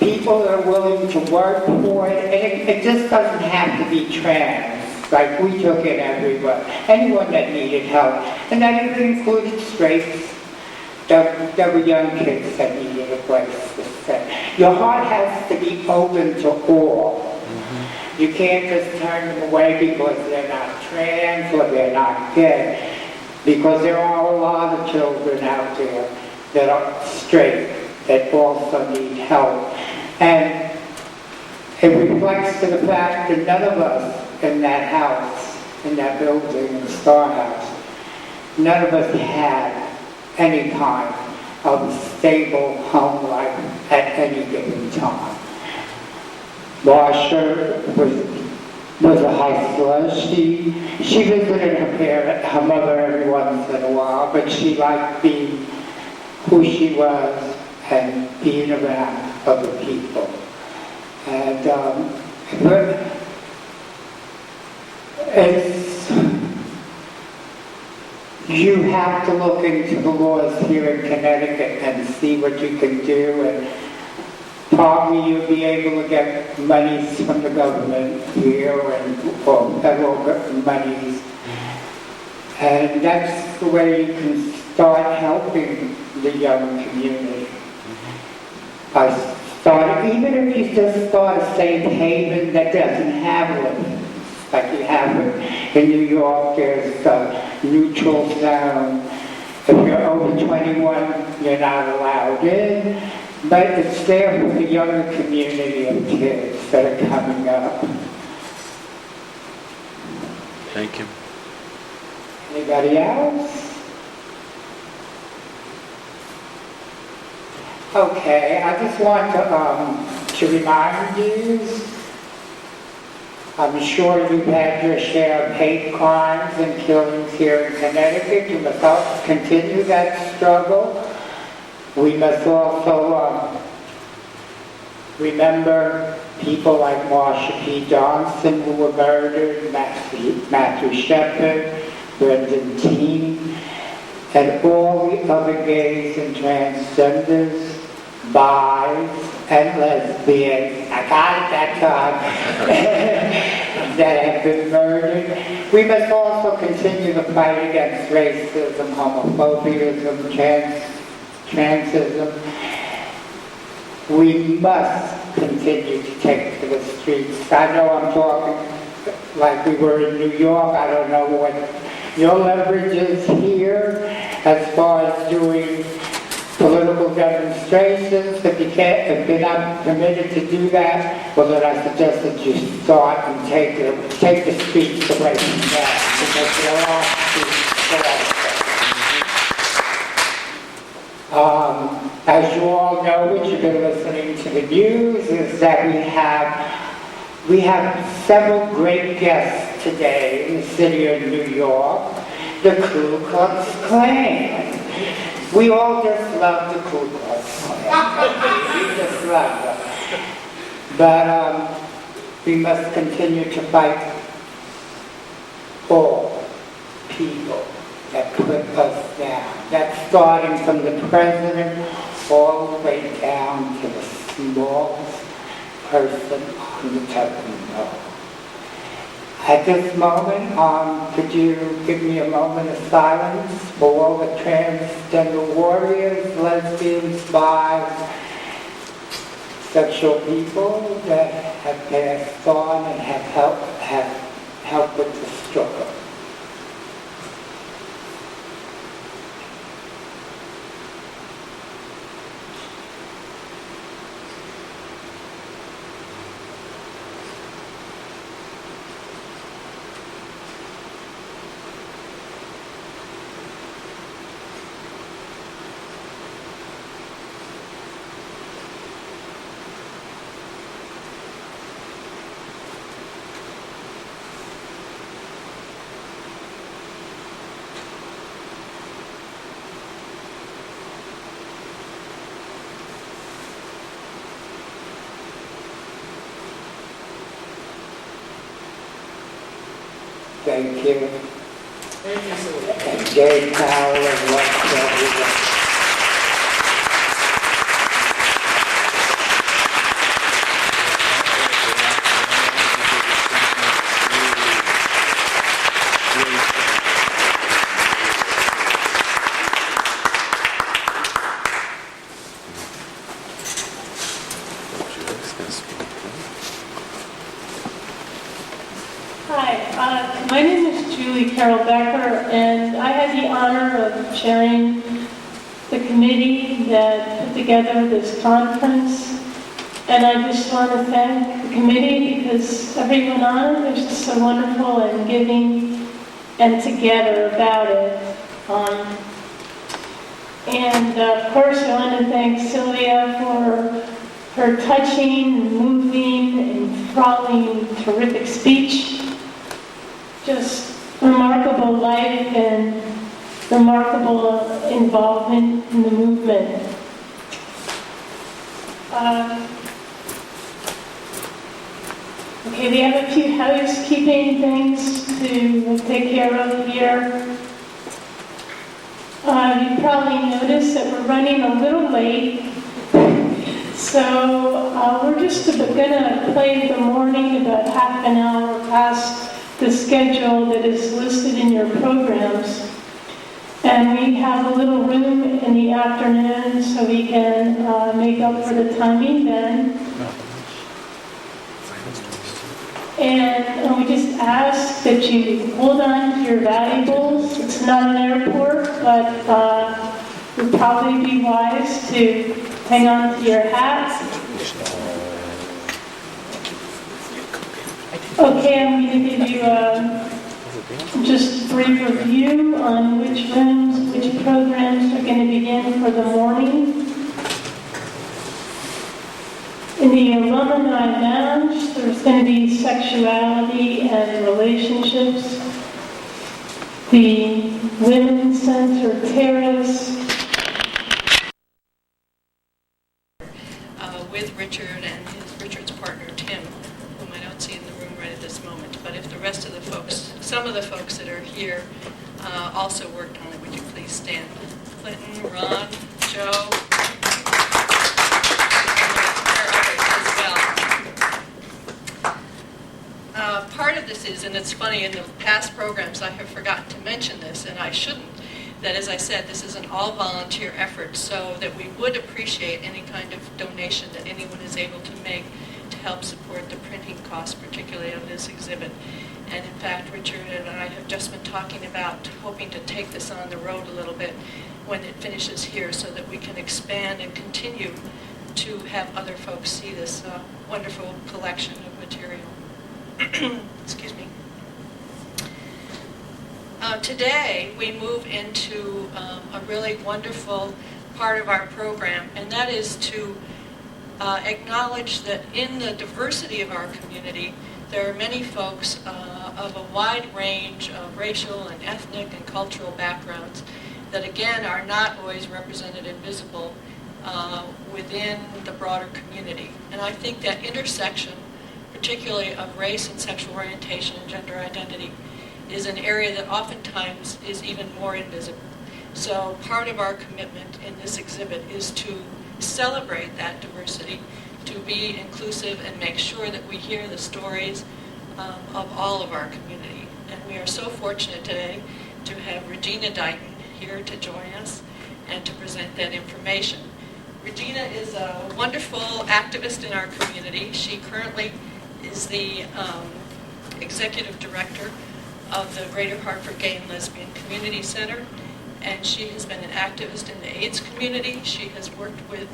people that are willing to work for it, and it just doesn't have to be trans. Like, we took in everyone, anyone that needed help, and that even included straights. There were young kids that needed a place to stay. Your heart has to be open to all. Mm-hmm. You can't just turn them away because they're not trans or they're not gay. Because there are a lot of children out there that are straight, that also need help. And it reflects to the fact that none of us in that house, in that building, in the Star House, none of us had any kind of stable home life at any given time. Marcia was a hustler. She visited her mother every once in a while, but she liked being who she was and being around other people. And you have to look into the laws here in Connecticut and see what you can do, and probably you'll be able to get monies from the government here or federal monies. And that's the way you can start helping the young community. Even if you just start a safe haven that doesn't have limits, like you have in New York, there's a neutral zone. If you're over 21, you're not allowed in. But it's there for the younger community of kids that are coming up. Thank you. Anybody else? Okay, I just want to remind you, I'm sure you've had your share of hate crimes and killings here in Connecticut. You must continue that struggle. We must also remember people like Marsha P. Johnson who were murdered, Matthew Shepard, Brendan Teene, and all the other gays and transgenders, bis and lesbians, I got it that time, that have been murdered. We must also continue the fight against racism, homophobia, transism. We must continue to take to the streets. I know I'm talking like we were in New York. I don't know what your leverage is here as far as doing political demonstrations. If you're not permitted to do that, well, then I suggest that you start and take the streets away from that, because there are streets. As you all know, which you've been listening to the news, is that we have several great guests today in the city of New York. The Ku Klux Klan. We all just love the Ku Klux Klan. We just love them. But we must continue to fight all people that put us down. That's starting from the president all the way down to the smallest person on the telephone pole. At this moment, could you give me a moment of silence for all the transgender warriors, lesbians, bi, sexual people that have passed on and have helped with the struggle? Thank you. Thank you, Sylvia. And Jay Powell and West Hi, my name is Julie Carol Becker, and I had the honor of chairing the committee that put together this conference. And I just want to thank the committee because everyone on it is just so wonderful and giving and together about it. And of course, I want to thank Sylvia for her touching, moving, enthralling, terrific speech. Just remarkable life and remarkable involvement in the movement. Okay, we have a few housekeeping things to take care of here. You probably noticed that we're running a little late. So we're just going to play the morning about half an hour past the schedule that is listed in your programs. And we have a little room in the afternoon so we can make up for the timing then. And we just ask that you hold on to your valuables. It's not an airport, but it would probably be wise to hang on to your hats. Okay, I'm going to give you just a brief review on which rooms, which programs are going to begin for the morning. In the Alumni Lounge, there's going to be sexuality and relationships. The Women's Center Terrace. With Richard and Richard's partner Tim, whom I don't see in the room right at this moment. But if the rest of the folks, some of the folks that are here also worked on it, would you please stand? Clinton, Ron, Joe. Part of this is, and it's funny, in the past programs I have forgotten to mention this, and I shouldn't, that as I said, this is an all-volunteer effort, so that we would appreciate any kind of donation that anyone is able to make to help support the printing costs, particularly of this exhibit. And in fact, Richard and I have just been talking about hoping to take this on the road a little bit when it finishes here so that we can expand and continue to have other folks see this wonderful collection of material. Excuse me. Today, we move into a really wonderful part of our program, and that is to acknowledge that in the diversity of our community, there are many folks of a wide range of racial and ethnic and cultural backgrounds that, again, are not always represented and visible within the broader community. And I think that intersection, particularly of race and sexual orientation and gender identity, is an area that oftentimes is even more invisible. So part of our commitment in this exhibit is to celebrate that diversity, to be inclusive and make sure that we hear the stories of all of our community. And we are so fortunate today to have Regina Dighton here to join us and to present that information. Regina is a wonderful activist in our community. She currently is the executive director of the Greater Hartford Gay and Lesbian Community Center, and she has been an activist in the AIDS community. She has worked with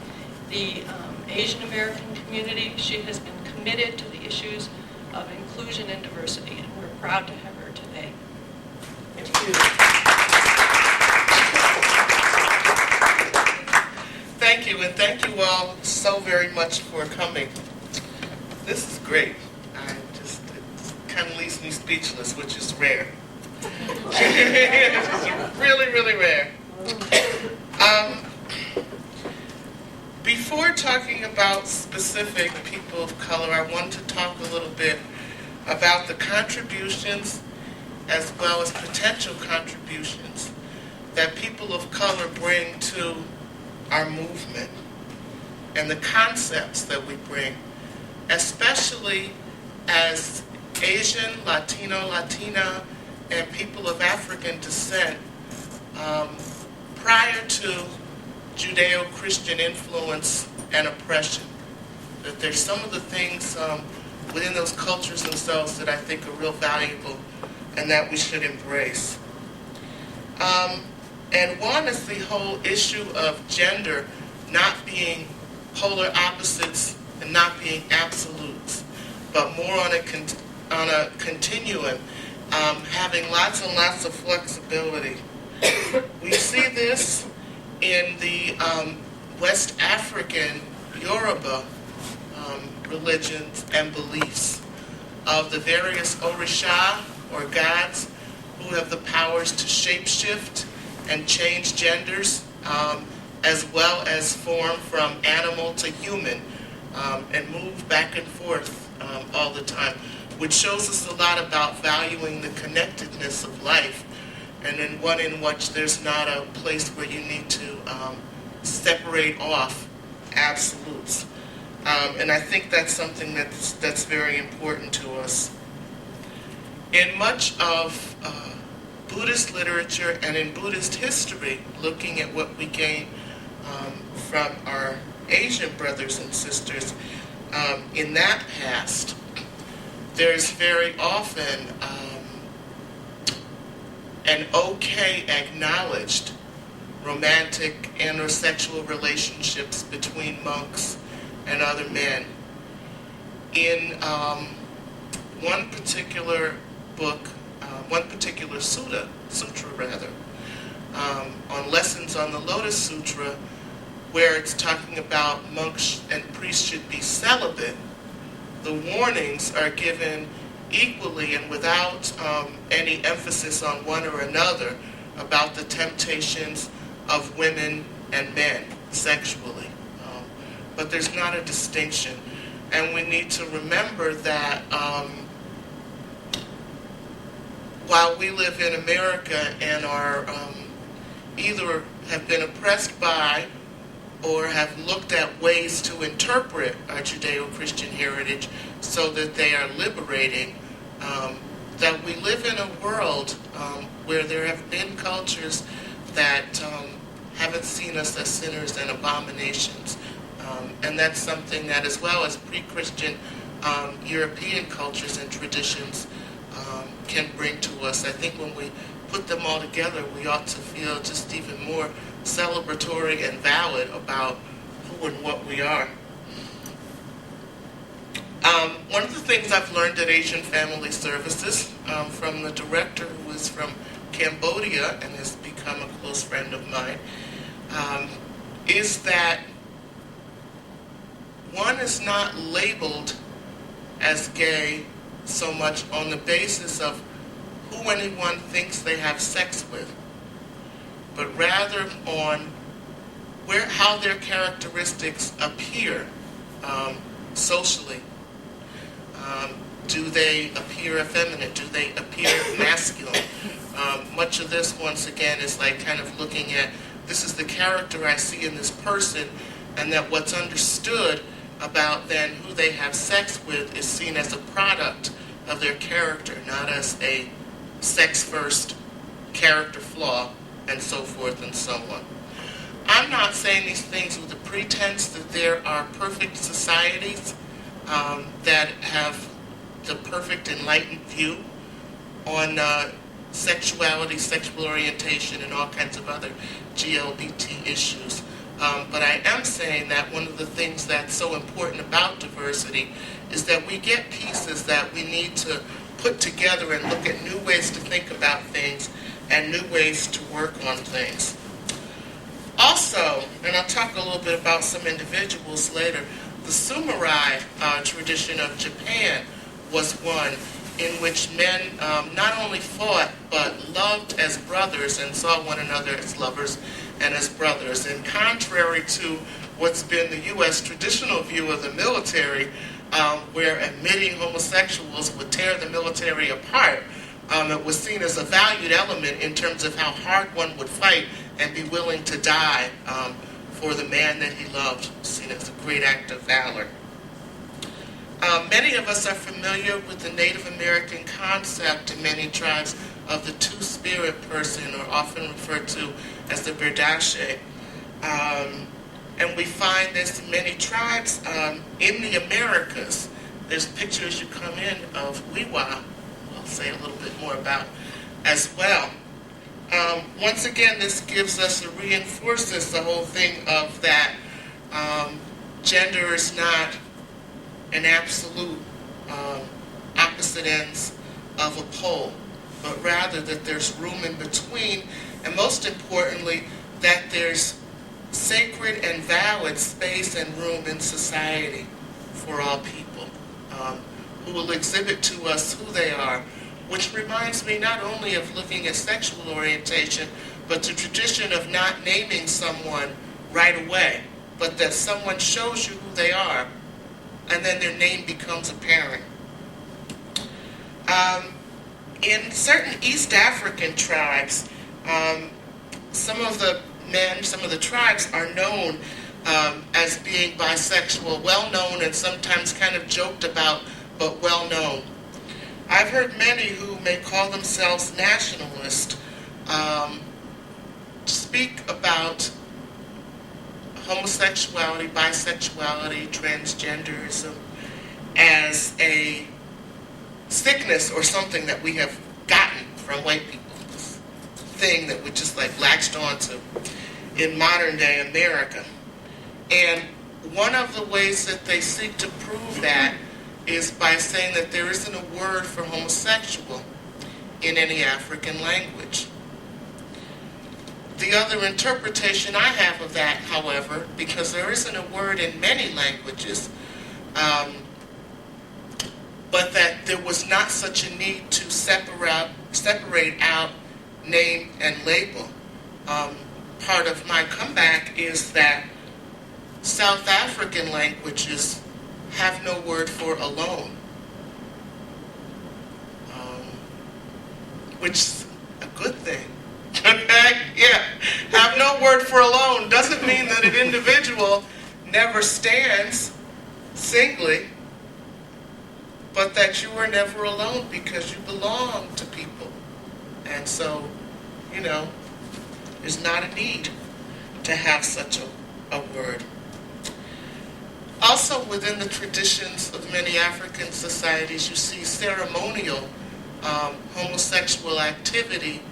the Asian American community. She has been committed to the issues of inclusion and diversity, and we're proud to have her today. Thank you. Thank you, and thank you all so very much for coming. This is great. It kind of leaves me speechless, which is rare. It's really, really rare. Before talking about specific people of color, I want to talk a little bit about the contributions as well as potential contributions that people of color bring to our movement and the concepts that we bring, especially as Asian, Latino, Latina, and people of African descent prior to Judeo-Christian influence and oppression. That there's some of the things within those cultures themselves that I think are real valuable and that we should embrace. And one is the whole issue of gender not being polar opposites and not being absolutes, but more on a continuum, having lots and lots of flexibility. We see this in the West African Yoruba religions and beliefs of the various Orisha, or gods, who have the powers to shapeshift and change genders, as well as form from animal to human, and move back and forth all the time, which shows us a lot about valuing the connectedness of life, and in one in which there's not a place where you need to separate off absolutes. And I think that's something that's very important to us. In much of Buddhist literature and in Buddhist history, looking at what we gain from our Asian brothers and sisters in that past, there's very often an okay acknowledged romantic and or sexual relationships between monks and other men. In one particular book, one particular sutra on Lessons on the Lotus Sutra, where it's talking about monks and priests should be celibate, the warnings are given equally and without any emphasis on one or another about the temptations of women and men sexually. But there's not a distinction. And we need to remember that while we live in America and are either have been oppressed by or have looked at ways to interpret our Judeo-Christian heritage so that they are liberating, that we live in a world where there have been cultures that haven't seen us as sinners and abominations. And that's something that, as well as pre-Christian European cultures and traditions, can bring to us. I think when we put them all together, we ought to feel just even more celebratory and valid about who and what we are. One of the things I've learned at Asian Family Services from the director, who is from Cambodia and has become a close friend of mine, is that one is not labeled as gay so much on the basis of who anyone thinks they have sex with, but rather on how their characteristics appear socially. Do they appear effeminate? Do they appear masculine? Much of this, once again, is like kind of looking at, this is the character I see in this person, and that what's understood about then who they have sex with is seen as a product of their character, not as a sex-first character flaw, and so forth and so on. I'm not saying these things with the pretense that there are perfect societies that have the perfect enlightened view on sexuality, sexual orientation, and all kinds of other GLBT issues. But I am saying that one of the things that's so important about diversity is that we get pieces that we need to put together and look at new ways to think about things and new ways to work on things. Also, and I'll talk a little bit about some individuals later, the samurai tradition of Japan was one in which men not only fought but loved as brothers and saw one another as lovers and as brothers. And contrary to what's been the U.S. traditional view of the military, where admitting homosexuals would tear the military apart, it was seen as a valued element in terms of how hard one would fight and be willing to die for the man that he loved, seen as a great act of valor. Many of us are familiar with the Native American concept in many tribes of the two-spirit person, or often referred to as the Berdache. And we find this in many tribes in the Americas. There's pictures you come in of Wiwa, I'll say a little bit more about as well. Once again, this gives us, or reinforces the whole thing of that gender is not an absolute opposite ends of a pole, but rather that there's room in between, and most importantly, that there's sacred and valid space and room in society for all people who will exhibit to us who they are, which reminds me not only of looking at sexual orientation, but the tradition of not naming someone right away, but that someone shows you who they are, and then their name becomes apparent. In certain East African tribes, some of the men, some of the tribes are known as being bisexual, well known and sometimes kind of joked about, but well known. I've heard many who may call themselves nationalist speak about homosexuality, bisexuality, transgenderism as a sickness or something that we have gotten from white people, this thing that we just like latched onto in modern day America. And one of the ways that they seek to prove that is by saying that there isn't a word for homosexual in any African language. The other interpretation I have of that, however, because there isn't a word in many languages, but that there was not such a need to separate out name and label. Part of my comeback is that South African languages have no word for alone, which is a good thing. Yeah, have no word for alone doesn't mean that an individual never stands singly, but that you are never alone because you belong to people. And so, there's not a need to have such a word. Also, within the traditions of many African societies, you see ceremonial homosexual activity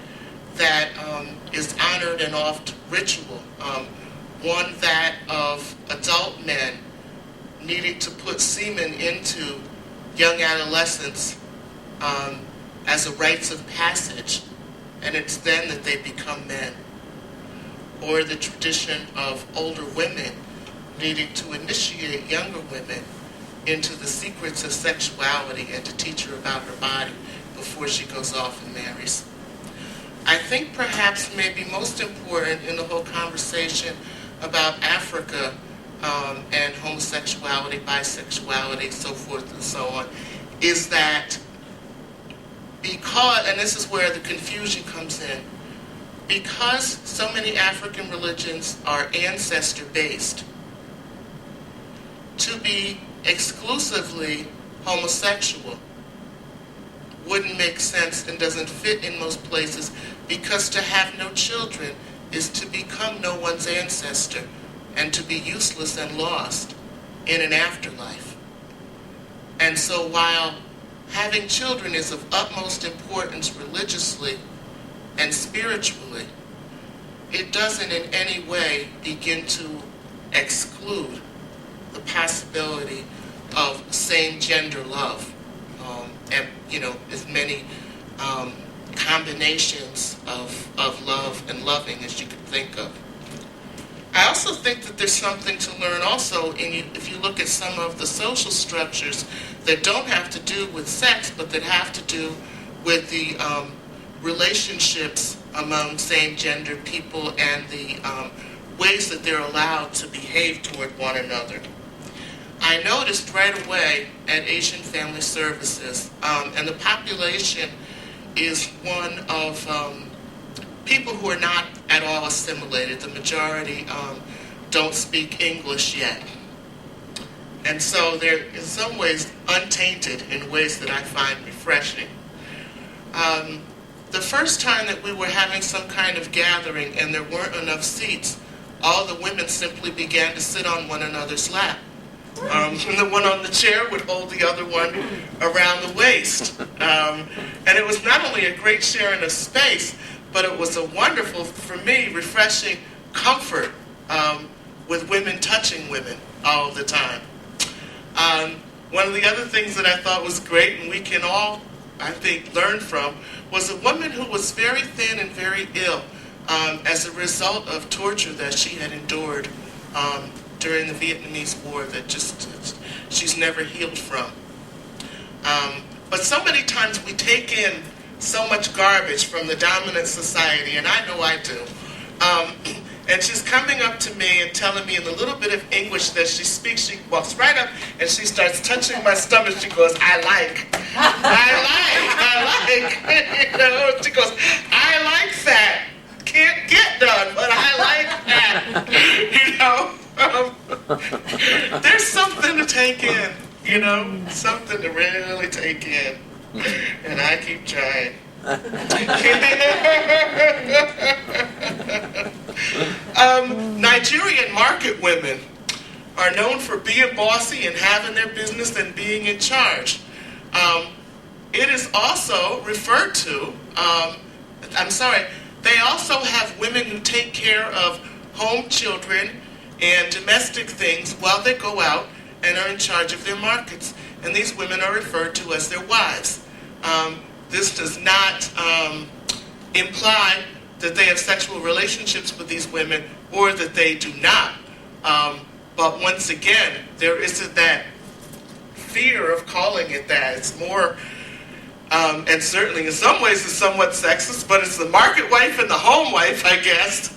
that is honored and oft ritual. One that of adult men needing to put semen into young adolescents as a rites of passage, and it's then that they become men. Or the tradition of older women needing to initiate younger women into the secrets of sexuality and to teach her about her body before she goes off and marries. I think perhaps maybe most important in the whole conversation about Africa and homosexuality, bisexuality, so forth and so on, is that because, and this is where the confusion comes in, because so many African religions are ancestor-based, to be exclusively homosexual wouldn't make sense and doesn't fit in most places, because to have no children is to become no one's ancestor and to be useless and lost in an afterlife. And so while having children is of utmost importance religiously and spiritually, it doesn't in any way begin to exclude the possibility of same-gender love, and as many combinations of love and loving as you could think of. I also think that there's something to learn also if you look at some of the social structures that don't have to do with sex, but that have to do with the relationships among same-gender people and the ways that they're allowed to behave toward one another. I noticed right away at Asian Family Services, and the population is one of people who are not at all assimilated. The majority don't speak English yet. And so they're in some ways untainted in ways that I find refreshing. The first time that we were having some kind of gathering and there weren't enough seats, all the women simply began to sit on one another's lap. And the one on the chair would hold the other one around the waist. And it was not only a great sharing of space, but it was a wonderful, for me, refreshing comfort with women touching women all the time. One of the other things that I thought was great, and we can all, I think, learn from, was a woman who was very thin and very ill as a result of torture that she had endured during the Vietnamese War that she's never healed from. But so many times we take in so much garbage from the dominant society, and I know I do. And she's coming up to me and telling me in the little bit of English that she speaks. She walks right up and she starts touching my stomach. She goes, I like. She goes, I like fat. Can't get done, but I like that. There's something to take in, something to really take in. And I keep trying. Nigerian market women are known for being bossy and having their business and being in charge. It is also referred to, they also have women who take care of home children and domestic things while they go out and are in charge of their markets. And these women are referred to as their wives. This does not imply that they have sexual relationships with these women or that they do not. But once again, there isn't that fear of calling it that. It's more, and certainly in some ways it's somewhat sexist, but it's the market wife and the home wife, I guess,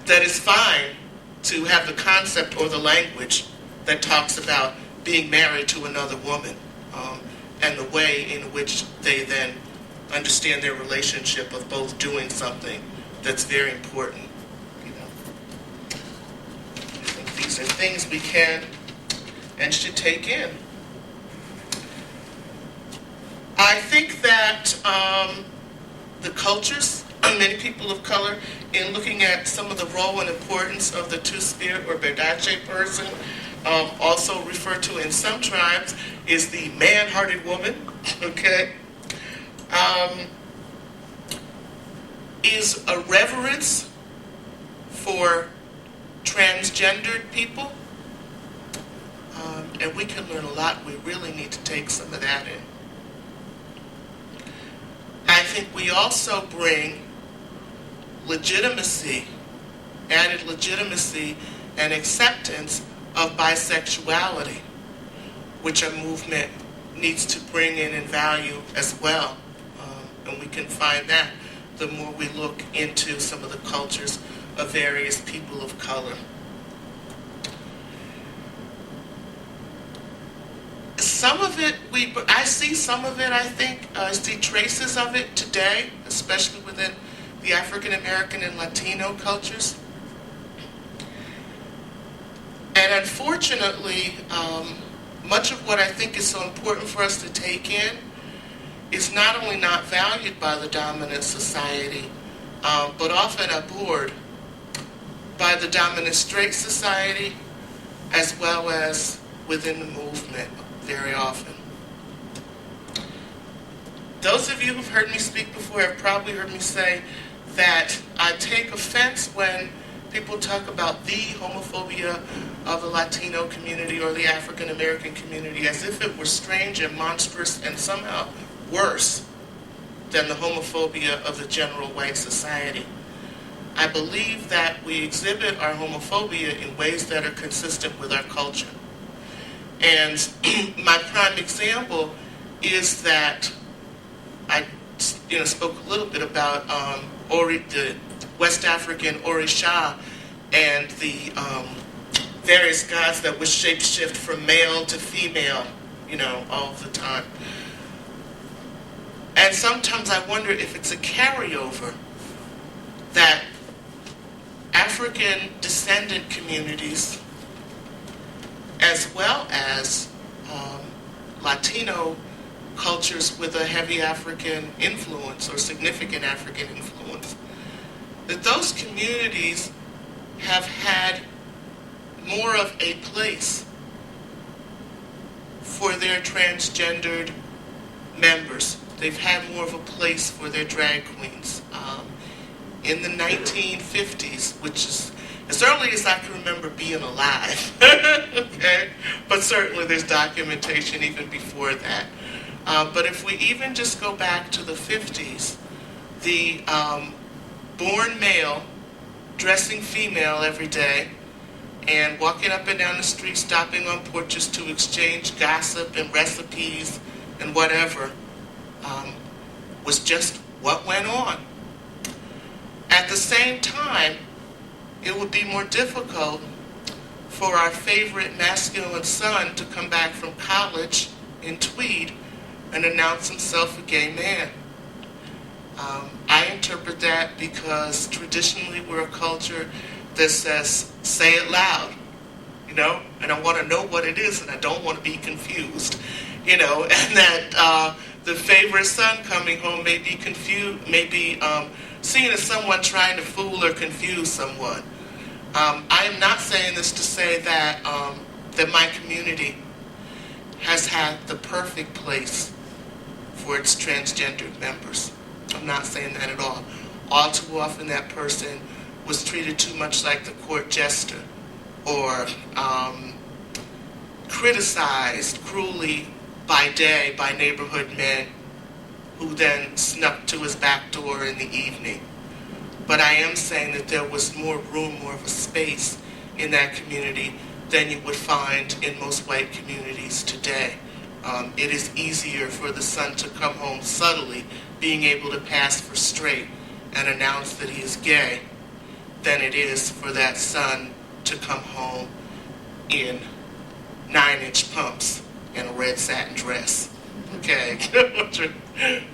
that is fine to have the concept or the language that talks about being married to another woman, and the way in which they then understand their relationship of both doing something that's very important. I think these are things we can and should take in. I think that the cultures, many people of color, in looking at some of the role and importance of the two-spirit or Berdache person, also referred to in some tribes, is the man-hearted woman, okay? Is a reverence for transgendered people, and we can learn a lot. We really need to take some of that in. I think we also bring legitimacy, added legitimacy and acceptance of bisexuality, which a movement needs to bring in and value as well. And we can find that the more we look into some of the cultures of various people of color. Some of it, I see some of it, I think, I see traces of it today, especially within the African American and Latino cultures. And unfortunately, much of what I think is so important for us to take in is not only not valued by the dominant society, but often abhorred by the dominant straight society, as well as within the movement very often. Those of you who've heard me speak before have probably heard me say that I take offense when people talk about the homophobia of the Latino community or the African American community as if it were strange and monstrous and somehow worse than the homophobia of the general white society. I believe that we exhibit our homophobia in ways that are consistent with our culture. And my prime example is that I spoke a little bit about the West African Orisha and the various gods that would shapeshift from male to female, all the time. And sometimes I wonder if it's a carryover that African descendant communities, as well as Latino cultures with a heavy African influence or significant African influence, that those communities have had more of a place for their transgendered members. They've had more of a place for their drag queens. In the 1950s, which is as early as I can remember being alive, okay? But certainly there's documentation even before that. But if we even just go back to the 50s, the born male dressing female every day and walking up and down the street, stopping on porches to exchange gossip and recipes and whatever, was just what went on. At the same time, it would be more difficult for our favorite masculine son to come back from college in tweed and announce himself a gay man. I interpret that because traditionally we're a culture that says, say it loud, and I want to know what it is and I don't want to be confused, and that the favorite son coming home may be confused, seen as someone trying to fool or confuse someone. I am not saying this to say that that my community has had the perfect place for its transgendered members. I'm not saying that at all. All too often that person was treated too much like the court jester or criticized cruelly by day by neighborhood men who then snuck to his back door in the evening. But I am saying that there was more room, more of a space in that community than you would find in most white communities today. It is easier for the son to come home subtly, being able to pass for straight and announce that he is gay, than it is for that son to come home in 9-inch pumps and a red satin dress. Okay,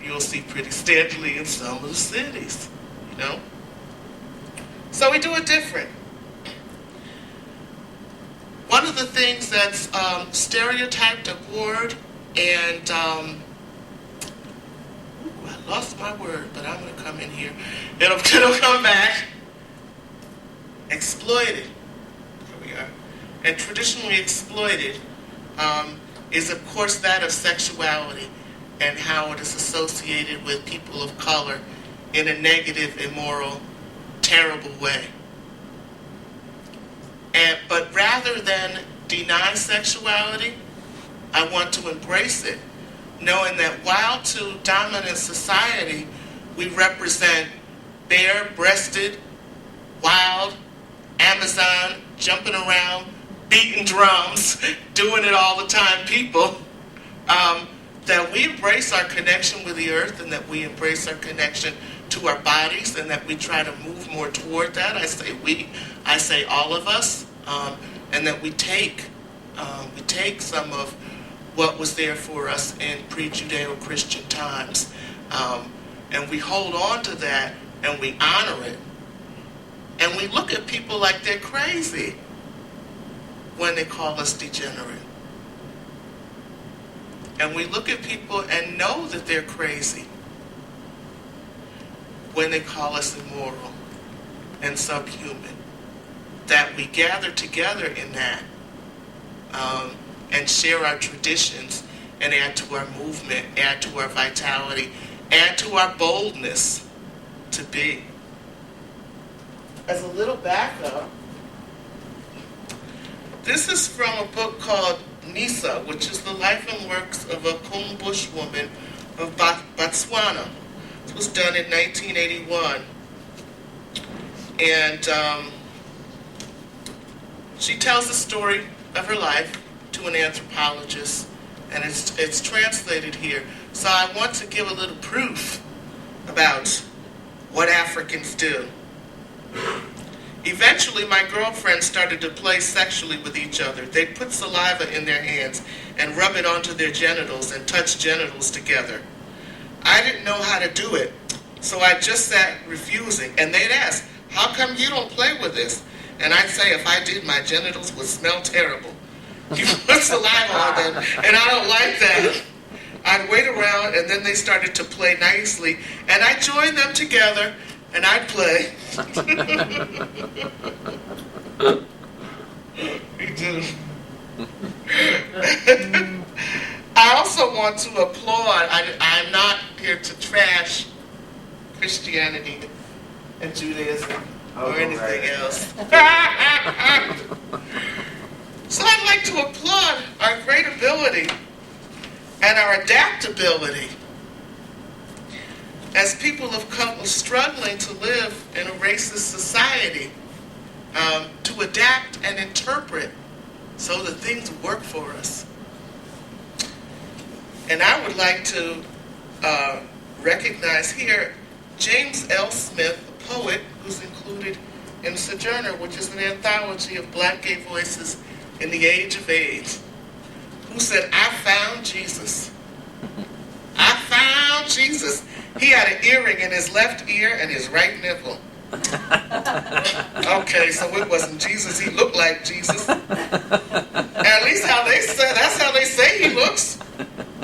you'll see pretty steadily in some of the cities, So we do it different. One of the things that's stereotyped, abhorred, and I lost my word, but I'm going to come in here. It'll come back. Exploited. Here we are. And traditionally exploited is, of course, that of sexuality and how it is associated with people of color in a negative, immoral, terrible way. But rather than deny sexuality, I want to embrace it, knowing that while to dominant society we represent bare-breasted, wild, Amazon, jumping around, beating drums, doing it all the time people, that we embrace our connection with the earth and that we embrace our connection to our bodies, and that we try to move more toward that. I say we, I say all of us, and that we take some of what was there for us in pre-Judeo-Christian times, and we hold on to that, and we honor it, and we look at people like they're crazy when they call us degenerate. And we look at people and know that they're crazy when they call us immoral and subhuman. That we gather together in that and share our traditions and add to our movement, add to our vitality, add to our boldness to be. As a little backup, this is from a book called Nisa, which is the life and works of a Kum Bush woman of Botswana. It was done in 1981. And she tells the story of her life to an anthropologist, and it's translated here. So I want to give a little proof about what Africans do. Eventually, my girlfriends started to play sexually with each other. They'd put saliva in their hands and rub it onto their genitals and touch genitals together. I didn't know how to do it, so I just sat refusing. And they'd ask, how come you don't play with this? And I'd say, if I did, my genitals would smell terrible. You put saliva on them, and I don't like that. I'd wait around, and then they started to play nicely, and I'd join them together, and I'd play. Me too. I also want to applaud. I'm not here to trash Christianity and Judaism or anything else. So I'd like to applaud our great ability and our adaptability as people have come struggling to live in a racist society, to adapt and interpret so that things work for us. And I would like to recognize here James L. Smith, a poet who's included in Sojourner, which is an anthology of black gay voices in the age of AIDS, who said, I found Jesus. I found Jesus. He had an earring in his left ear and his right nipple. Okay, so it wasn't Jesus. He looked like Jesus. At least how they say, that's how they say he looks.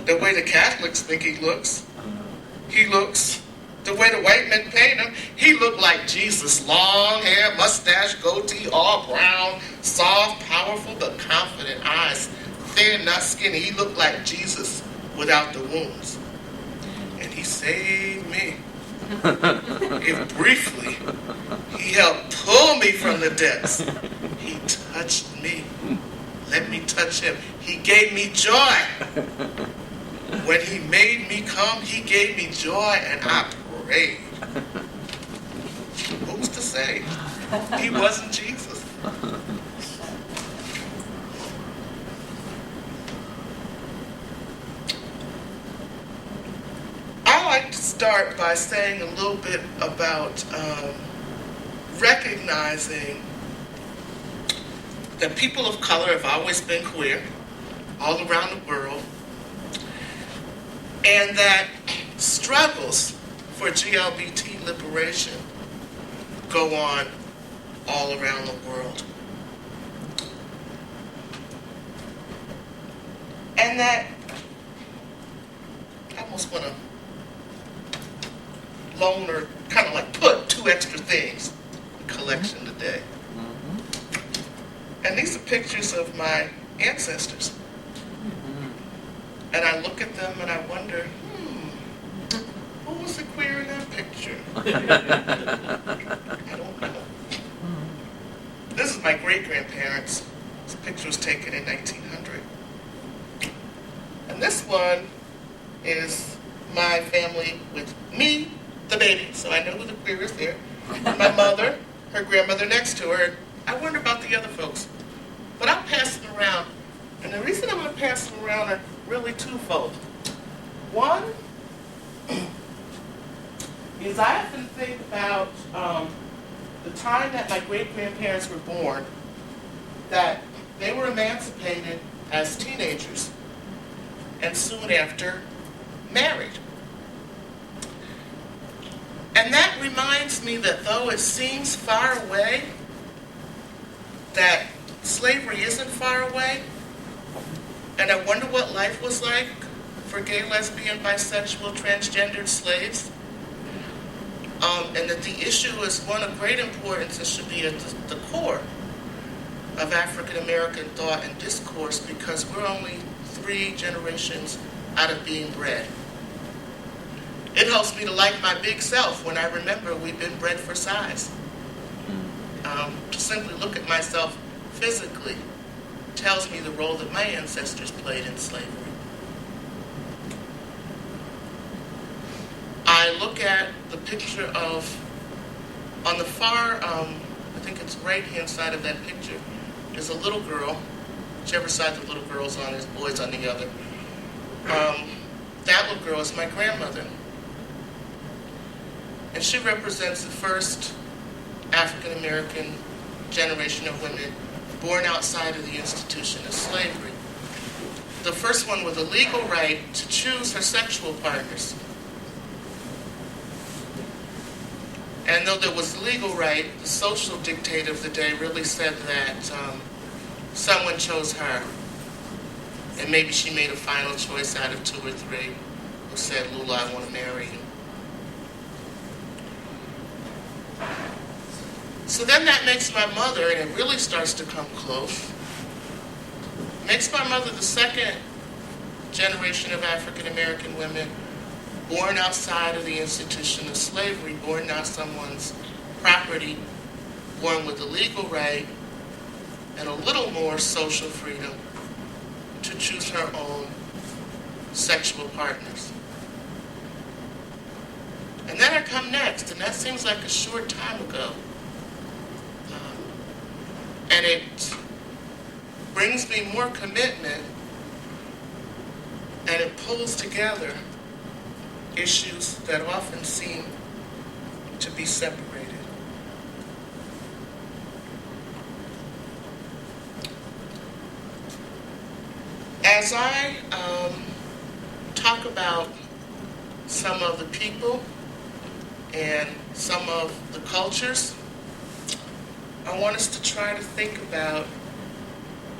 The way the Catholics think he looks. He looks. The way the white men paint him, he looked like Jesus. Long hair, mustache, goatee, all brown, soft, powerful, but confident eyes. Thin, not skinny. He looked like Jesus without the wounds. And he saved me. If briefly, he helped pull me from the depths. He touched me. Let me touch him. He gave me joy. When he made me come, he gave me joy, and I prayed. Who's to say he wasn't Jesus? I like to start by saying a little bit about recognizing that people of color have always been queer all around the world, and that struggles for GLBT liberation go on all around the world. And that I almost want to loan or kind of like put two extra things in collection today. And these are pictures of my ancestors. And I look at them and I wonder, who was the queer in that picture? I don't know. This is my great-grandparents. This picture was taken in 1900. And this one is my family with me, the baby, so I know who the queer is there. My mother, her grandmother next to her. I wonder about the other folks. But I'll pass them around. And the reason I'm going to pass them around are really twofold. One, is I often think about the time that my great-grandparents were born, that they were emancipated as teenagers and soon after married. And that reminds me that though it seems far away, that slavery isn't far away. And I wonder what life was like for gay, lesbian, bisexual, transgendered slaves. And that the issue is one of great importance and should be at the core of African American thought and discourse, because we're only 3 generations out of being bred. It helps me to like my big self when I remember we've been bred for size. To simply look at myself physically tells me the role that my ancestors played in slavery. I look at the picture of, on the far, I think it's right-hand side of that picture, is a little girl. Whichever side the little girl's on is boys on the other. That little girl is my grandmother. And she represents the first African-American generation of women born outside of the institution of slavery. The first one with a legal right to choose her sexual partners. And though there was legal right, the social dictate of the day really said that someone chose her. And maybe she made a final choice out of 2 or 3 who said, Lula, I want to marry you. So then that makes my mother, and it really starts to come close, makes my mother the second generation of African American women born outside of the institution of slavery, born not someone's property, born with a legal right and a little more social freedom to choose her own sexual partners. And then I come next, and that seems like a short time ago. And it brings me more commitment, and it pulls together issues that often seem to be separated. As I talk about some of the people and some of the cultures, I want us to try to think about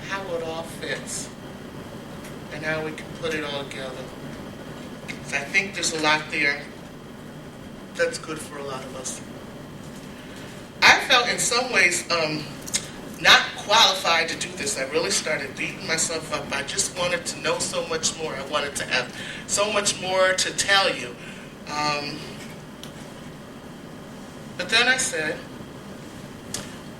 how it all fits and how we can put it all together. So I think there's a lot there that's good for a lot of us. I felt in some ways not qualified to do this. I really started beating myself up. I just wanted to know so much more. I wanted to have so much more to tell you. But then I said,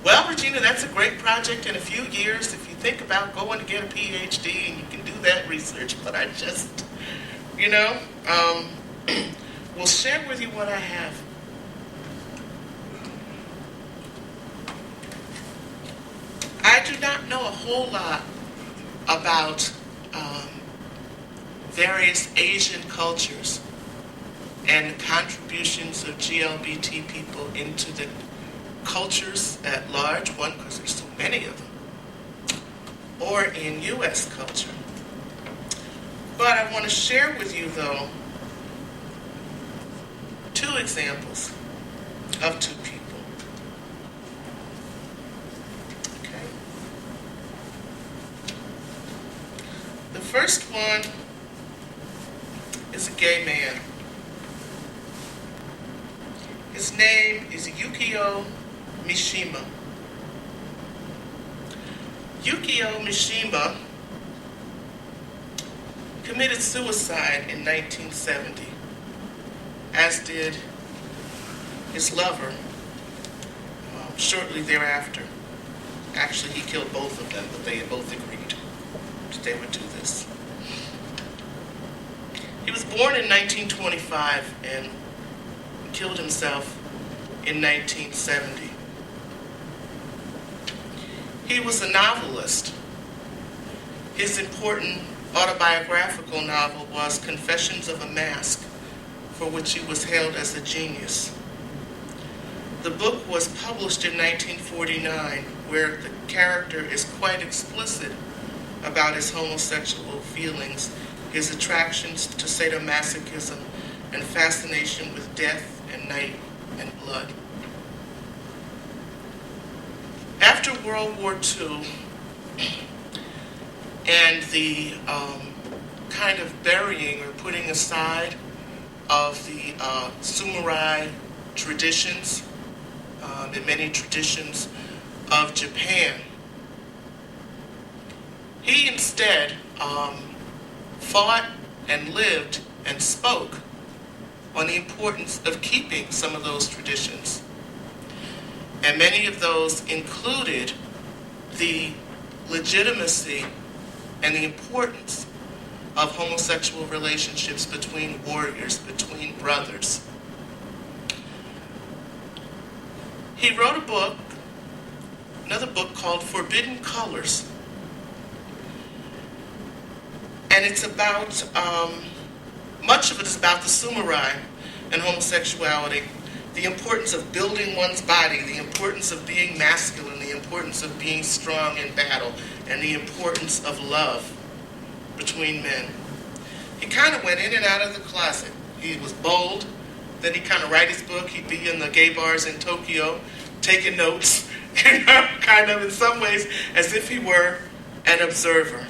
well, Regina, that's a great project in a few years if you think about going to get a PhD and you can do that research. But I just, will share with you what I have. I do not know a whole lot about various Asian cultures and the contributions of GLBT people into the cultures at large, one, because there's so many of them, or in U.S. culture. But I want to share with you, though, 2 examples of 2 people. Okay. The first one is a gay man. His name is Yukio Mishima. Yukio Mishima committed suicide in 1970, as did his lover shortly thereafter. Actually, he killed both of them, but they had both agreed that they would do this. He was born in 1925 and killed himself in 1970. He was a novelist. His important autobiographical novel was Confessions of a Mask, for which he was hailed as a genius. The book was published in 1949, where the character is quite explicit about his homosexual feelings, his attractions to sadomasochism, and fascination with death and night and blood. After World War II and the kind of burying or putting aside of the samurai traditions, and many traditions of Japan, he instead fought and lived and spoke on the importance of keeping some of those traditions. And many of those included the legitimacy and the importance of homosexual relationships between warriors, between brothers. He wrote a book, another book called Forbidden Colors. And it's about, much of it is about the samurai and homosexuality, the importance of building one's body, the importance of being masculine, the importance of being strong in battle, and the importance of love between men. He kind of went in and out of the closet. He was bold, then he'd kind of write his book, he'd be in the gay bars in Tokyo, taking notes, kind of in some ways as if he were an observer.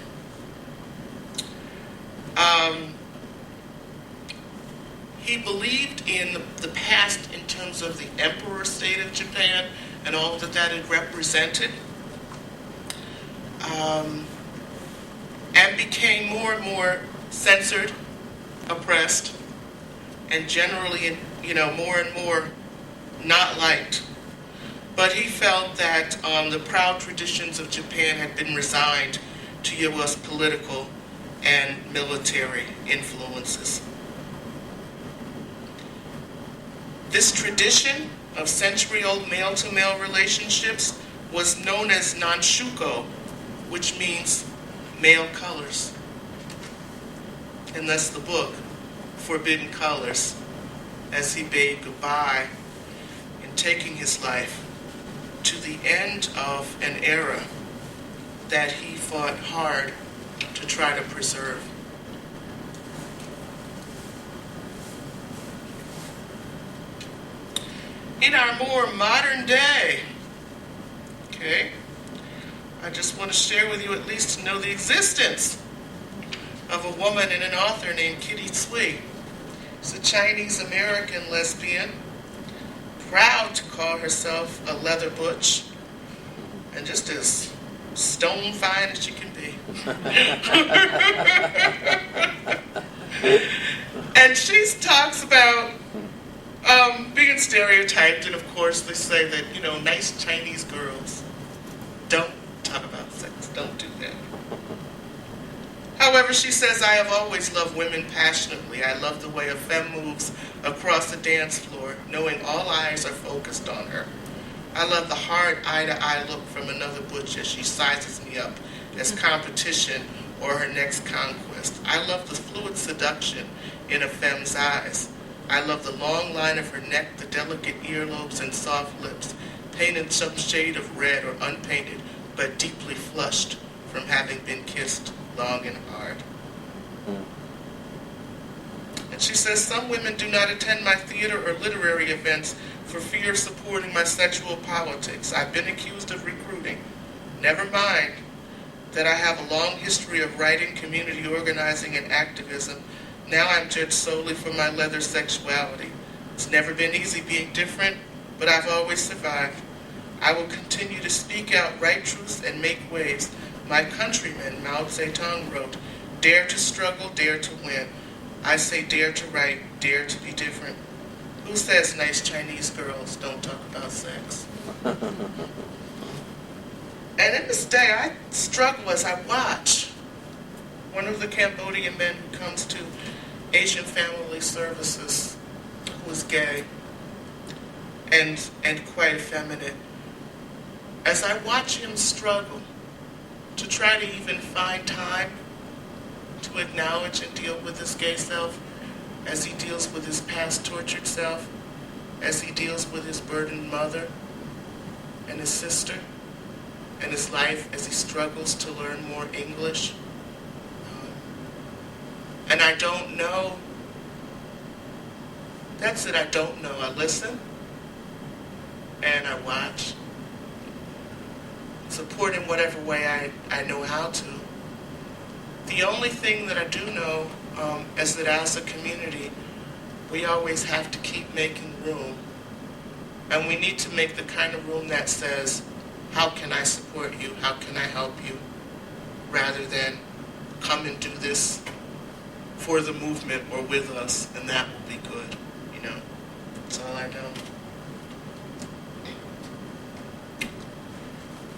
He believed in the past in terms of the emperor state of Japan and all that that had represented, and became more and more censored, oppressed, and generally, more and more not liked. But he felt that the proud traditions of Japan had been resigned to U.S. political and military influences. This tradition of century-old male-to-male relationships was known as nanshuko, which means male colors. And thus the book, Forbidden Colors, as he bade goodbye in taking his life to the end of an era that he fought hard to try to preserve. In our more modern day, I just want to share with you, at least to know the existence of a woman and an author named Kitty Tsui. She's a Chinese-American lesbian, proud to call herself a leather butch, and just as stone fine as she can be. And she talks about being stereotyped, and of course they say that, nice Chinese girls don't talk about sex, don't do that. However, she says, I have always loved women passionately. I love the way a femme moves across the dance floor, knowing all eyes are focused on her. I love the hard eye-to-eye look from another butch as she sizes me up as competition or her next conquest. I love the fluid seduction in a femme's eyes. I love the long line of her neck, the delicate earlobes and soft lips, painted some shade of red or unpainted, but deeply flushed from having been kissed long and hard. And she says, some women do not attend my theater or literary events for fear of supporting my sexual politics. I've been accused of recruiting. Never mind that I have a long history of writing, community organizing, and activism. Now I'm judged solely for my leather sexuality. It's never been easy being different, but I've always survived. I will continue to speak out right truths and make waves. My countryman, Mao Zedong, wrote, dare to struggle, dare to win. I say dare to write, dare to be different. Who says nice Chinese girls don't talk about sex? And in this day, I struggle as I watch one of the Cambodian men who comes to Asian Family Services, who is gay and quite effeminate. As I watch him struggle to try to even find time to acknowledge and deal with his gay self, as he deals with his past tortured self, as he deals with his burdened mother and his sister, and his life as he struggles to learn more English. And I don't know. That's it, I don't know. I listen and I watch, support in whatever way I know how to. The only thing that I do know is that as a community, we always have to keep making room. And we need to make the kind of room that says, how can I support you? How can I help you? Rather than come and do this for the movement or with us, and that will be good, you know. That's all I know.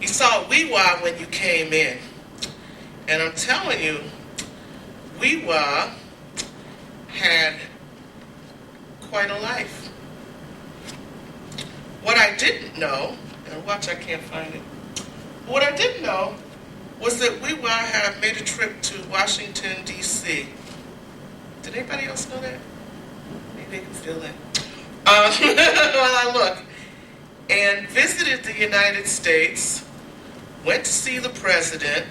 You saw Weewa when you came in. And I'm telling you, Weewa had quite a life. What I didn't know, and watch, I can't find it. What I didn't know was that Weewa had made a trip to Washington, D.C. Did anybody else know that? Maybe they can fill in. While I look. And visited the United States, went to see the president,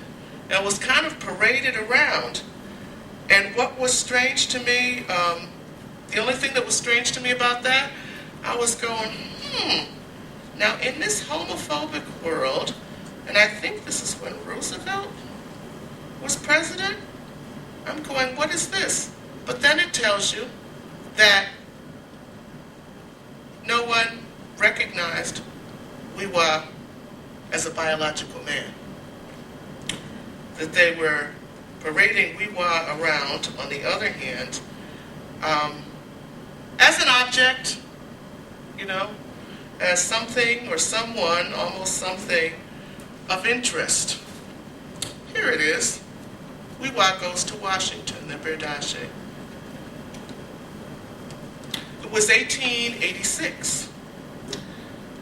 and was kind of paraded around. And what was strange to me, the only thing that was strange to me about that, I was going, now in this homophobic world, and I think this is when Roosevelt was president, I'm going, what is this? But then it tells you that no one recognized Weewa as a biological man. That they were parading Weewa around, on the other hand, as an object, you know, as something or someone, almost something of interest. Here it is. Weewa goes to Washington, the Berdashe. It was 1886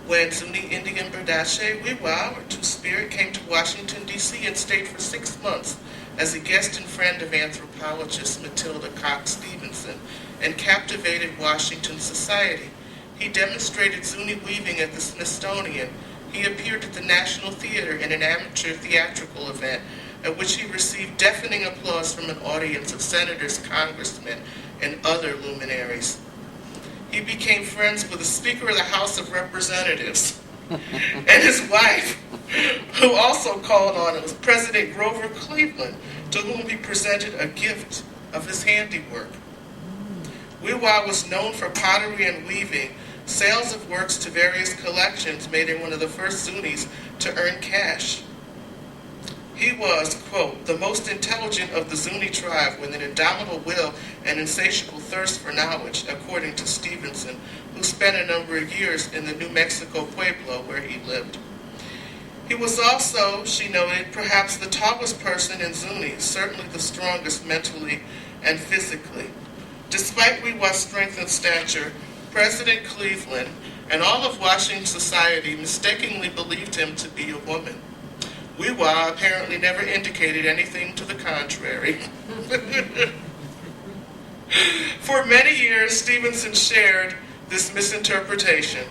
when Zuni Indian Berdashe Weewa, or Two-Spirit, came to Washington, D.C. and stayed for 6 months as a guest and friend of anthropologist Matilda Cox Stevenson and captivated Washington society. He demonstrated Zuni weaving at the Smithsonian. He appeared at the National Theater in an amateur theatrical event at which he received deafening applause from an audience of senators, congressmen, and other luminaries. He became friends with the Speaker of the House of Representatives and his wife, who also called on it, was President Grover Cleveland, to whom he presented a gift of his handiwork. Weewa was known for pottery and weaving. Sales of works to various collections made him one of the first Zunis to earn cash. He was, quote, the most intelligent of the Zuni tribe with an indomitable will and insatiable thirst for knowledge, according to Stevenson, who spent a number of years in the New Mexico Pueblo where he lived. He was also, she noted, perhaps the tallest person in Zuni, certainly the strongest mentally and physically. Despite Weewa's strength and stature, President Cleveland and all of Washington society mistakenly believed him to be a woman. Weewa apparently never indicated anything to the contrary. For many years, Stevenson shared this misinterpretation.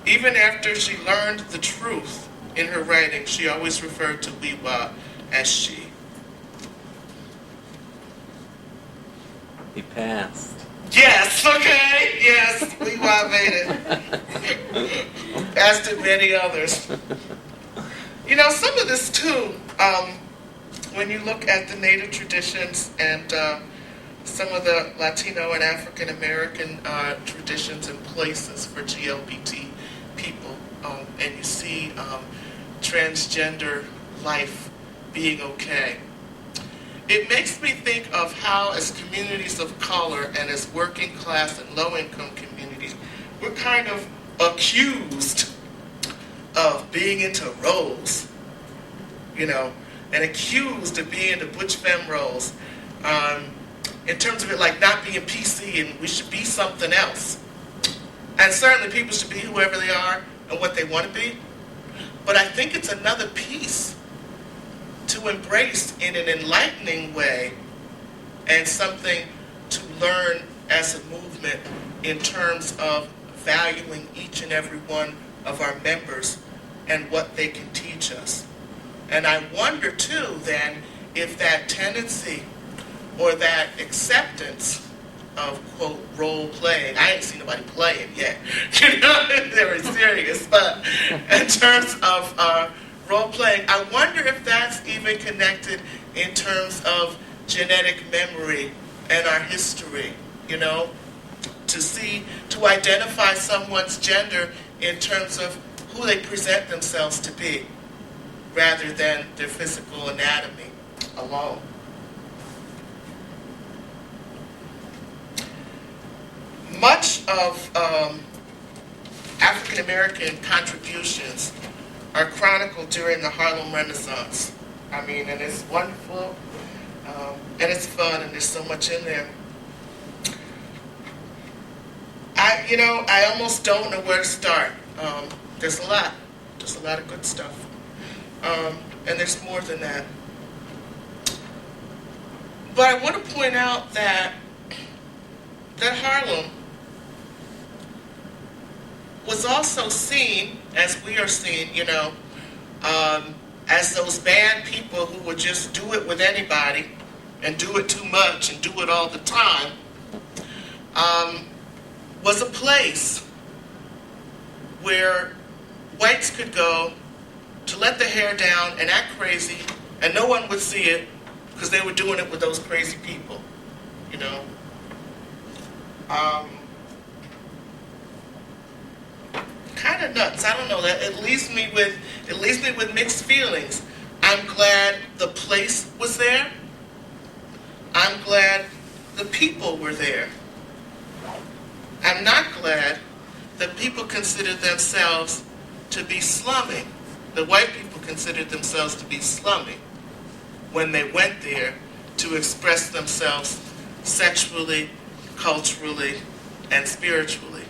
Even after she learned the truth in her writing, she always referred to Weewa as she. He passed. Yes, okay, yes, Weewa made it. As did many others. You know, some of this too, when you look at the Native traditions and some of the Latino and African American traditions and places for GLBT people, and you see transgender life being okay. It makes me think of how, as communities of color and as working class and low-income communities, we're kind of accused of being into roles, you know, and accused of being into butch femme roles, in terms of it like not being PC and we should be something else. And certainly people should be whoever they are and what they want to be. But I think it's another piece to embrace in an enlightening way and something to learn as a movement in terms of valuing each and every one of our members and what they can teach us. And I wonder too then if that tendency or that acceptance of, quote, role playing, I ain't seen nobody play it yet, you know, they were serious, but in terms of role playing, I wonder if that's even connected in terms of genetic memory and our history, you know, to identify someone's gender in terms of who they present themselves to be, rather than their physical anatomy alone. Much of African American contributions are chronicled during the Harlem Renaissance. I mean, and it's wonderful, and it's fun, and there's so much in there. I almost don't know where to start. There's a lot of good stuff, and there's more than that. But I want to point out that Harlem was also seen, as we are seen, as those bad people who would just do it with anybody and do it too much and do it all the time, was a place where whites could go to let their hair down and act crazy, and no one would see it because they were doing it with those crazy people, you know. Kind of nuts. I don't know. That it leaves me with mixed feelings. I'm glad the place was there. I'm glad the people were there. I'm not glad that people considered themselves to be slumming. The white people considered themselves to be slumming when they went there to express themselves sexually, culturally, and spiritually.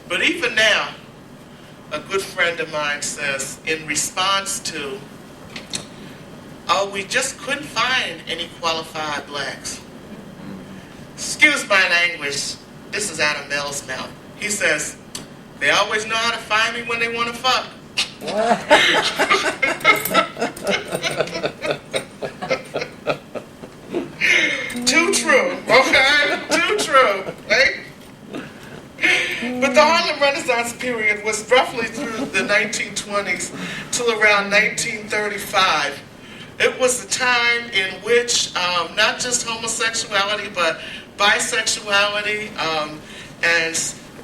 But even now, a good friend of mine says, in response to, oh, we just couldn't find any qualified blacks. Excuse my language. This is out of Mel's mouth. He says, they always know how to find me when they want to fuck. Too true, okay? Too true, right? But the Harlem Renaissance period was roughly through the 1920s till around 1935. It was a time in which not just homosexuality, but bisexuality and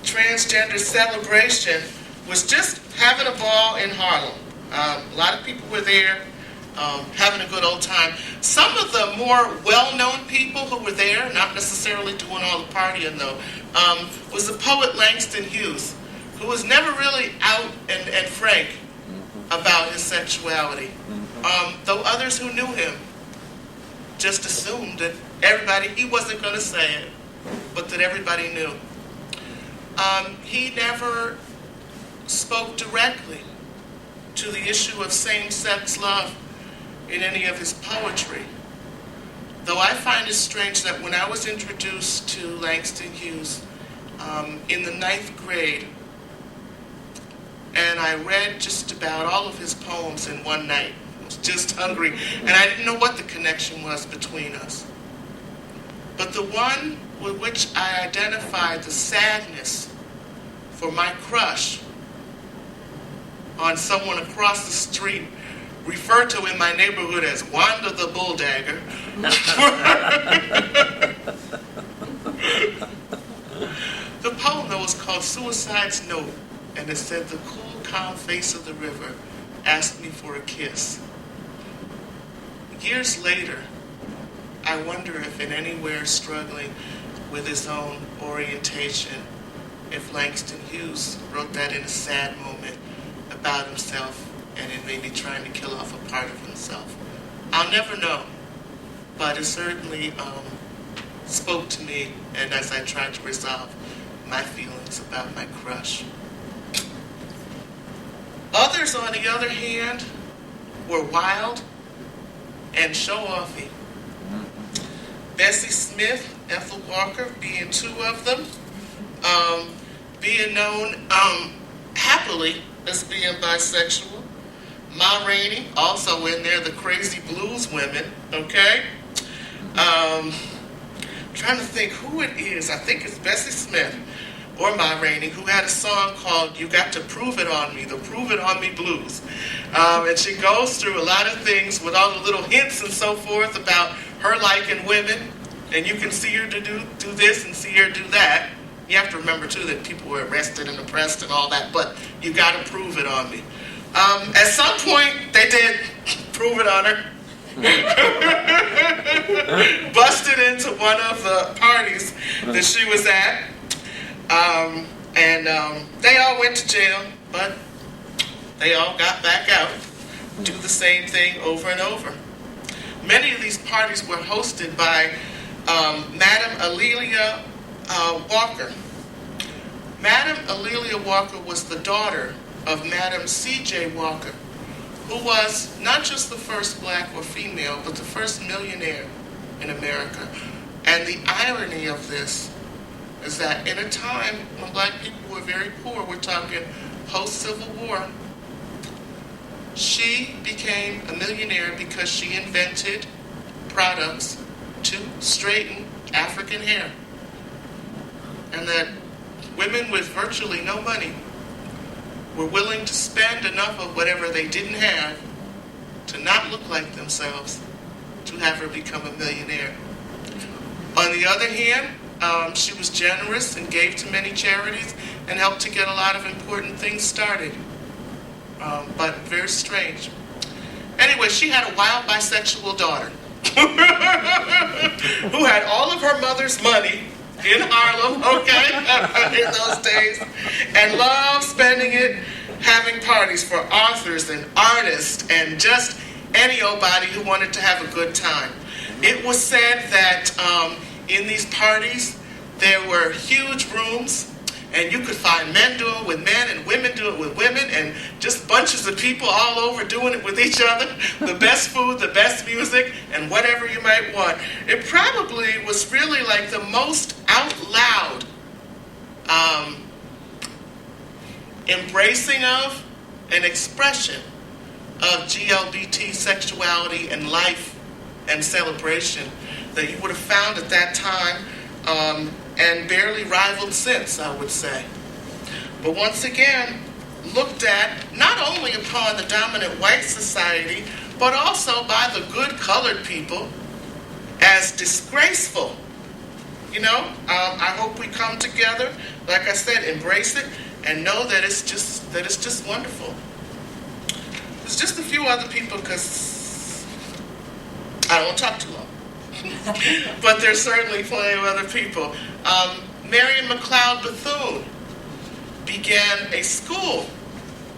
transgender celebration was just having a ball in Harlem. A lot of people were there having a good old time. Some of the more well-known people who were there, not necessarily doing all the partying though, was the poet Langston Hughes, who was never really out and frank about his sexuality. Though others who knew him just assumed that he wasn't going to say it, but that everybody knew. He never spoke directly to the issue of same-sex love in any of his poetry. Though I find it strange that when I was introduced to Langston Hughes in the 9th grade, and I read just about all of his poems in one night, I was just hungry, and I didn't know what the connection was between us. But the one with which I identified the sadness for my crush on someone across the street, referred to in my neighborhood as Wanda the Bulldagger. The poem, though, was called Suicide's Note, and it said, the cool, calm face of the river asked me for a kiss. Years later, I wonder if in anywhere struggling with his own orientation, if Langston Hughes wrote that in a sad moment about himself and in maybe trying to kill off a part of himself. I'll never know, but it certainly spoke to me, and as I tried to resolve my feelings about my crush. Others, on the other hand, were wild and show-offy. Bessie Smith, Ethel Walker being two of them, being known happily as being bisexual. Ma Rainey, also in there, the crazy blues women, okay? Trying to think who it is. I think it's Bessie Smith or Ma Rainey, who had a song called You Got to Prove It On Me, the Prove It On Me Blues. And she goes through a lot of things with all the little hints and so forth about her liking women. And you can see her to do this and see her do that. You have to remember, too, that people were arrested and oppressed and all that, but you got to prove it on me. At some point, they did prove it on her. Busted into one of the parties that she was at. They all went to jail, but they all got back out, do the same thing over and over. Many of these parties were hosted by Madam Alelia Walker. Madam Alelia Walker was the daughter of Madam C.J. Walker, who was not just the first black or female, but the first millionaire in America. And the irony of this is that in a time when black people were very poor, we're talking post-Civil War, she became a millionaire because she invented products to straighten African hair. And that women with virtually no money were willing to spend enough of whatever they didn't have to not look like themselves to have her become a millionaire. On the other hand, she was generous and gave to many charities and helped to get a lot of important things started. But very strange. Anyway, she had a wild bisexual daughter who had all of her mother's money in Harlem, okay, in those days, and loved spending it having parties for authors and artists and just any old body who wanted to have a good time. It was said that in these parties there were huge rooms, and you could find men do it with men and women do it with women, and just bunches of people all over doing it with each other. The best food, the best music, and whatever you might want. It probably was really like the most out loud embracing of and expression of GLBT sexuality and life and celebration that you would have found at that time, and barely rivaled since, I would say. But once again, looked at not only upon the dominant white society, but also by the good colored people as disgraceful. You know, I hope we come together, like I said, embrace it, and know that it's just wonderful. There's just a few other people, because I don't want to talk too long. But there's certainly plenty of other people. Marion McLeod Bethune began a school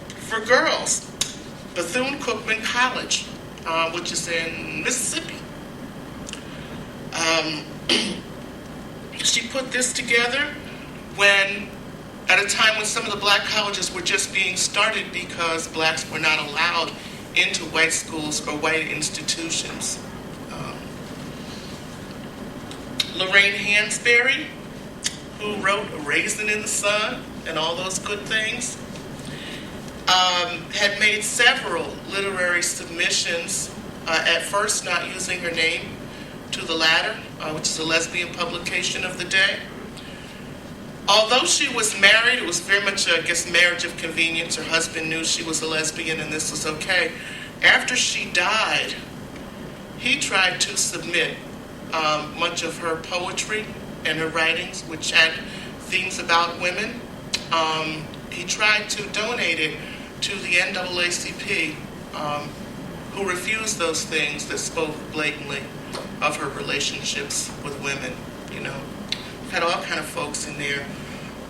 for girls, Bethune-Cookman College, which is in Mississippi. She put this together at a time when some of the black colleges were just being started because blacks were not allowed into white schools or white institutions. Lorraine Hansberry, who wrote A Raisin in the Sun and all those good things, had made several literary submissions, at first not using her name, to The Ladder, which is a lesbian publication of the day. Although she was married, it was very much, I guess, marriage of convenience. Her husband knew she was a lesbian and this was okay. After she died, he tried to submit much of her poetry and her writings, which had themes about women. He tried to donate it to the NAACP, who refused those things that spoke blatantly of her relationships with women. You know, we've had all kind of folks in there.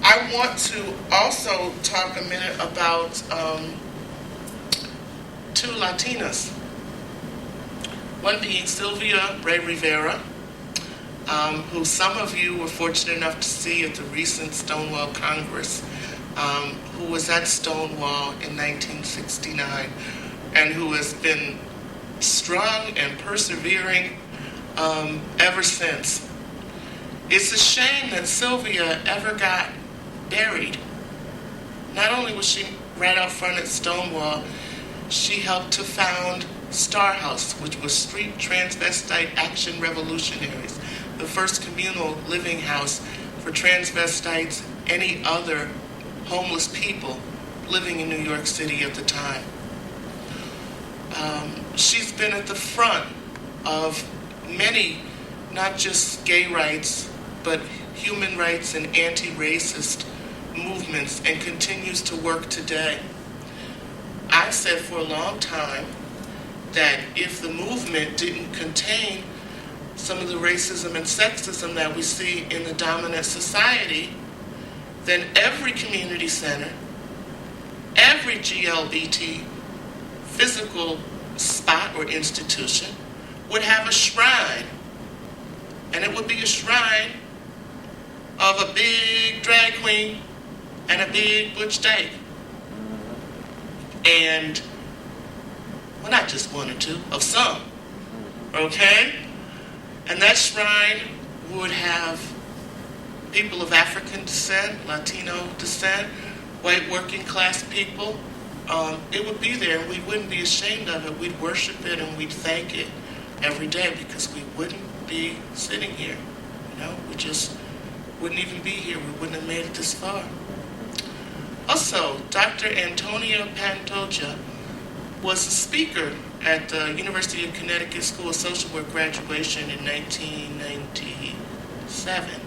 I want to also talk a minute about two Latinas. One being Sylvia Rivera, who some of you were fortunate enough to see at the recent Stonewall Congress, who was at Stonewall in 1969, and who has been strong and persevering ever since. It's a shame that Sylvia ever got buried. Not only was she right out front at Stonewall, she helped to found Star House, which was Street Transvestite Action Revolutionaries, the first communal living house for transvestites, any other homeless people living in New York City at the time. She's been at the front of many, not just gay rights, but human rights and anti-racist movements, and continues to work today. I've said for a long time that if the movement didn't contain some of the racism and sexism that we see in the dominant society, then every community center, every GLBT physical spot or institution would have a shrine. And it would be a shrine of a big drag queen and a big butch dyke. And, well, not just one or two, of some, okay? And that shrine would have people of African descent, Latino descent, white working class people. It would be there, and we wouldn't be ashamed of it. We'd worship it and we'd thank it every day, because we wouldn't be sitting here. We just wouldn't even be here. We wouldn't have made it this far. Also, Dr. Antonia Pantoja was a speaker at the University of Connecticut School of Social Work graduation in 1997.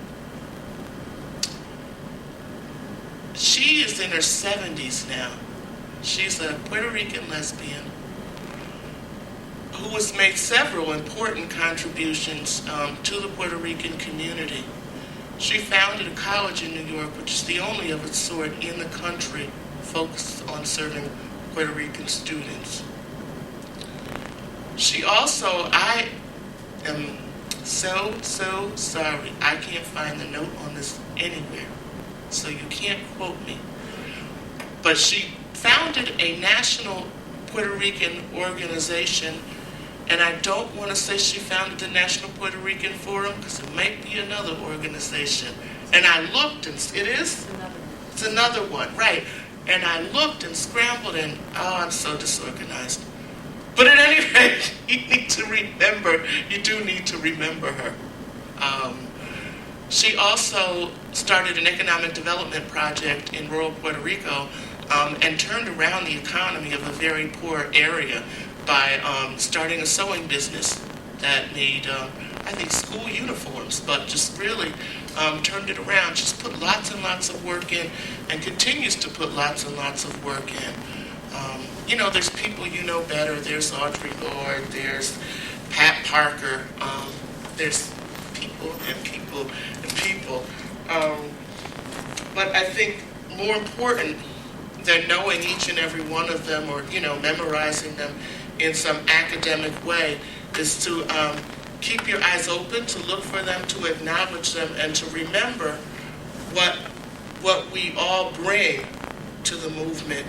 She is in her 70s now. She's a Puerto Rican lesbian who has made several important contributions to the Puerto Rican community. She founded a college in New York, which is the only of its sort in the country focused on serving Puerto Rican students. She also, I am so sorry, I can't find the note on this anywhere, so you can't quote me. But she founded a national Puerto Rican organization, and I don't want to say she founded the National Puerto Rican Forum, because it might be another organization. And I looked, and it is? It's another one, right. And I looked and scrambled, and I'm so disorganized. But at any rate, you do need to remember her. She also started an economic development project in rural Puerto Rico and turned around the economy of a very poor area by starting a sewing business that made, I think, school uniforms, but just really turned it around. She's put lots and lots of work in and continues to put lots and lots of work in. There's people you know better. There's Audre Lorde. There's Pat Parker. There's people and people and people. But I think more important than knowing each and every one of them or, memorizing them in some academic way is to keep your eyes open, to look for them, to acknowledge them, and to remember what we all bring to the movement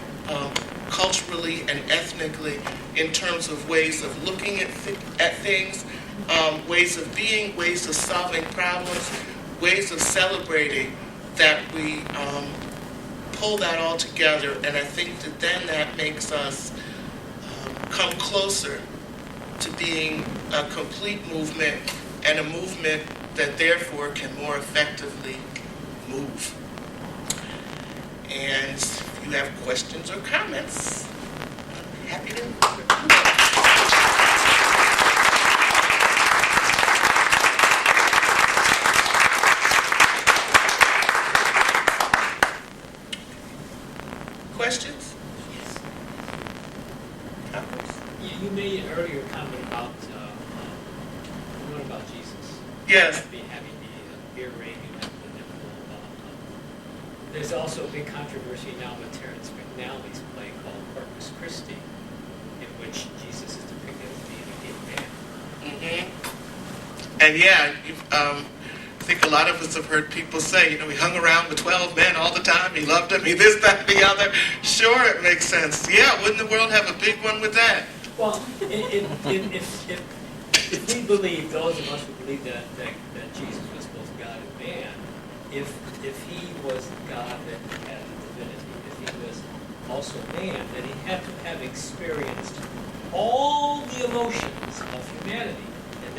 culturally and ethnically in terms of ways of looking at things, ways of being, ways of solving problems, ways of celebrating, that we pull that all together. And I think that then that makes us come closer to being a complete movement, and a movement that therefore can more effectively move. And if you have questions or comments, I'm happy to. Questions? Yes. Comments? You made an earlier comment about what about Jesus? Yes. Having the beer ring and the nipple. There's also a big controversy now with Terrence McNally's play called Corpus Christi, in which Jesus is depicted as being a gay man. Mm-hmm. And yeah, I think a lot of us have heard people say, he hung around with 12 men all the time, he loved them, he this, that, the other. Sure, it makes sense. Yeah, wouldn't the world have a big one with that? Well, if if we believe, those of us who believe that Jesus was both God and man, if he was God that had the divinity, if he was also man, then he had to have experienced all the emotions of humanity.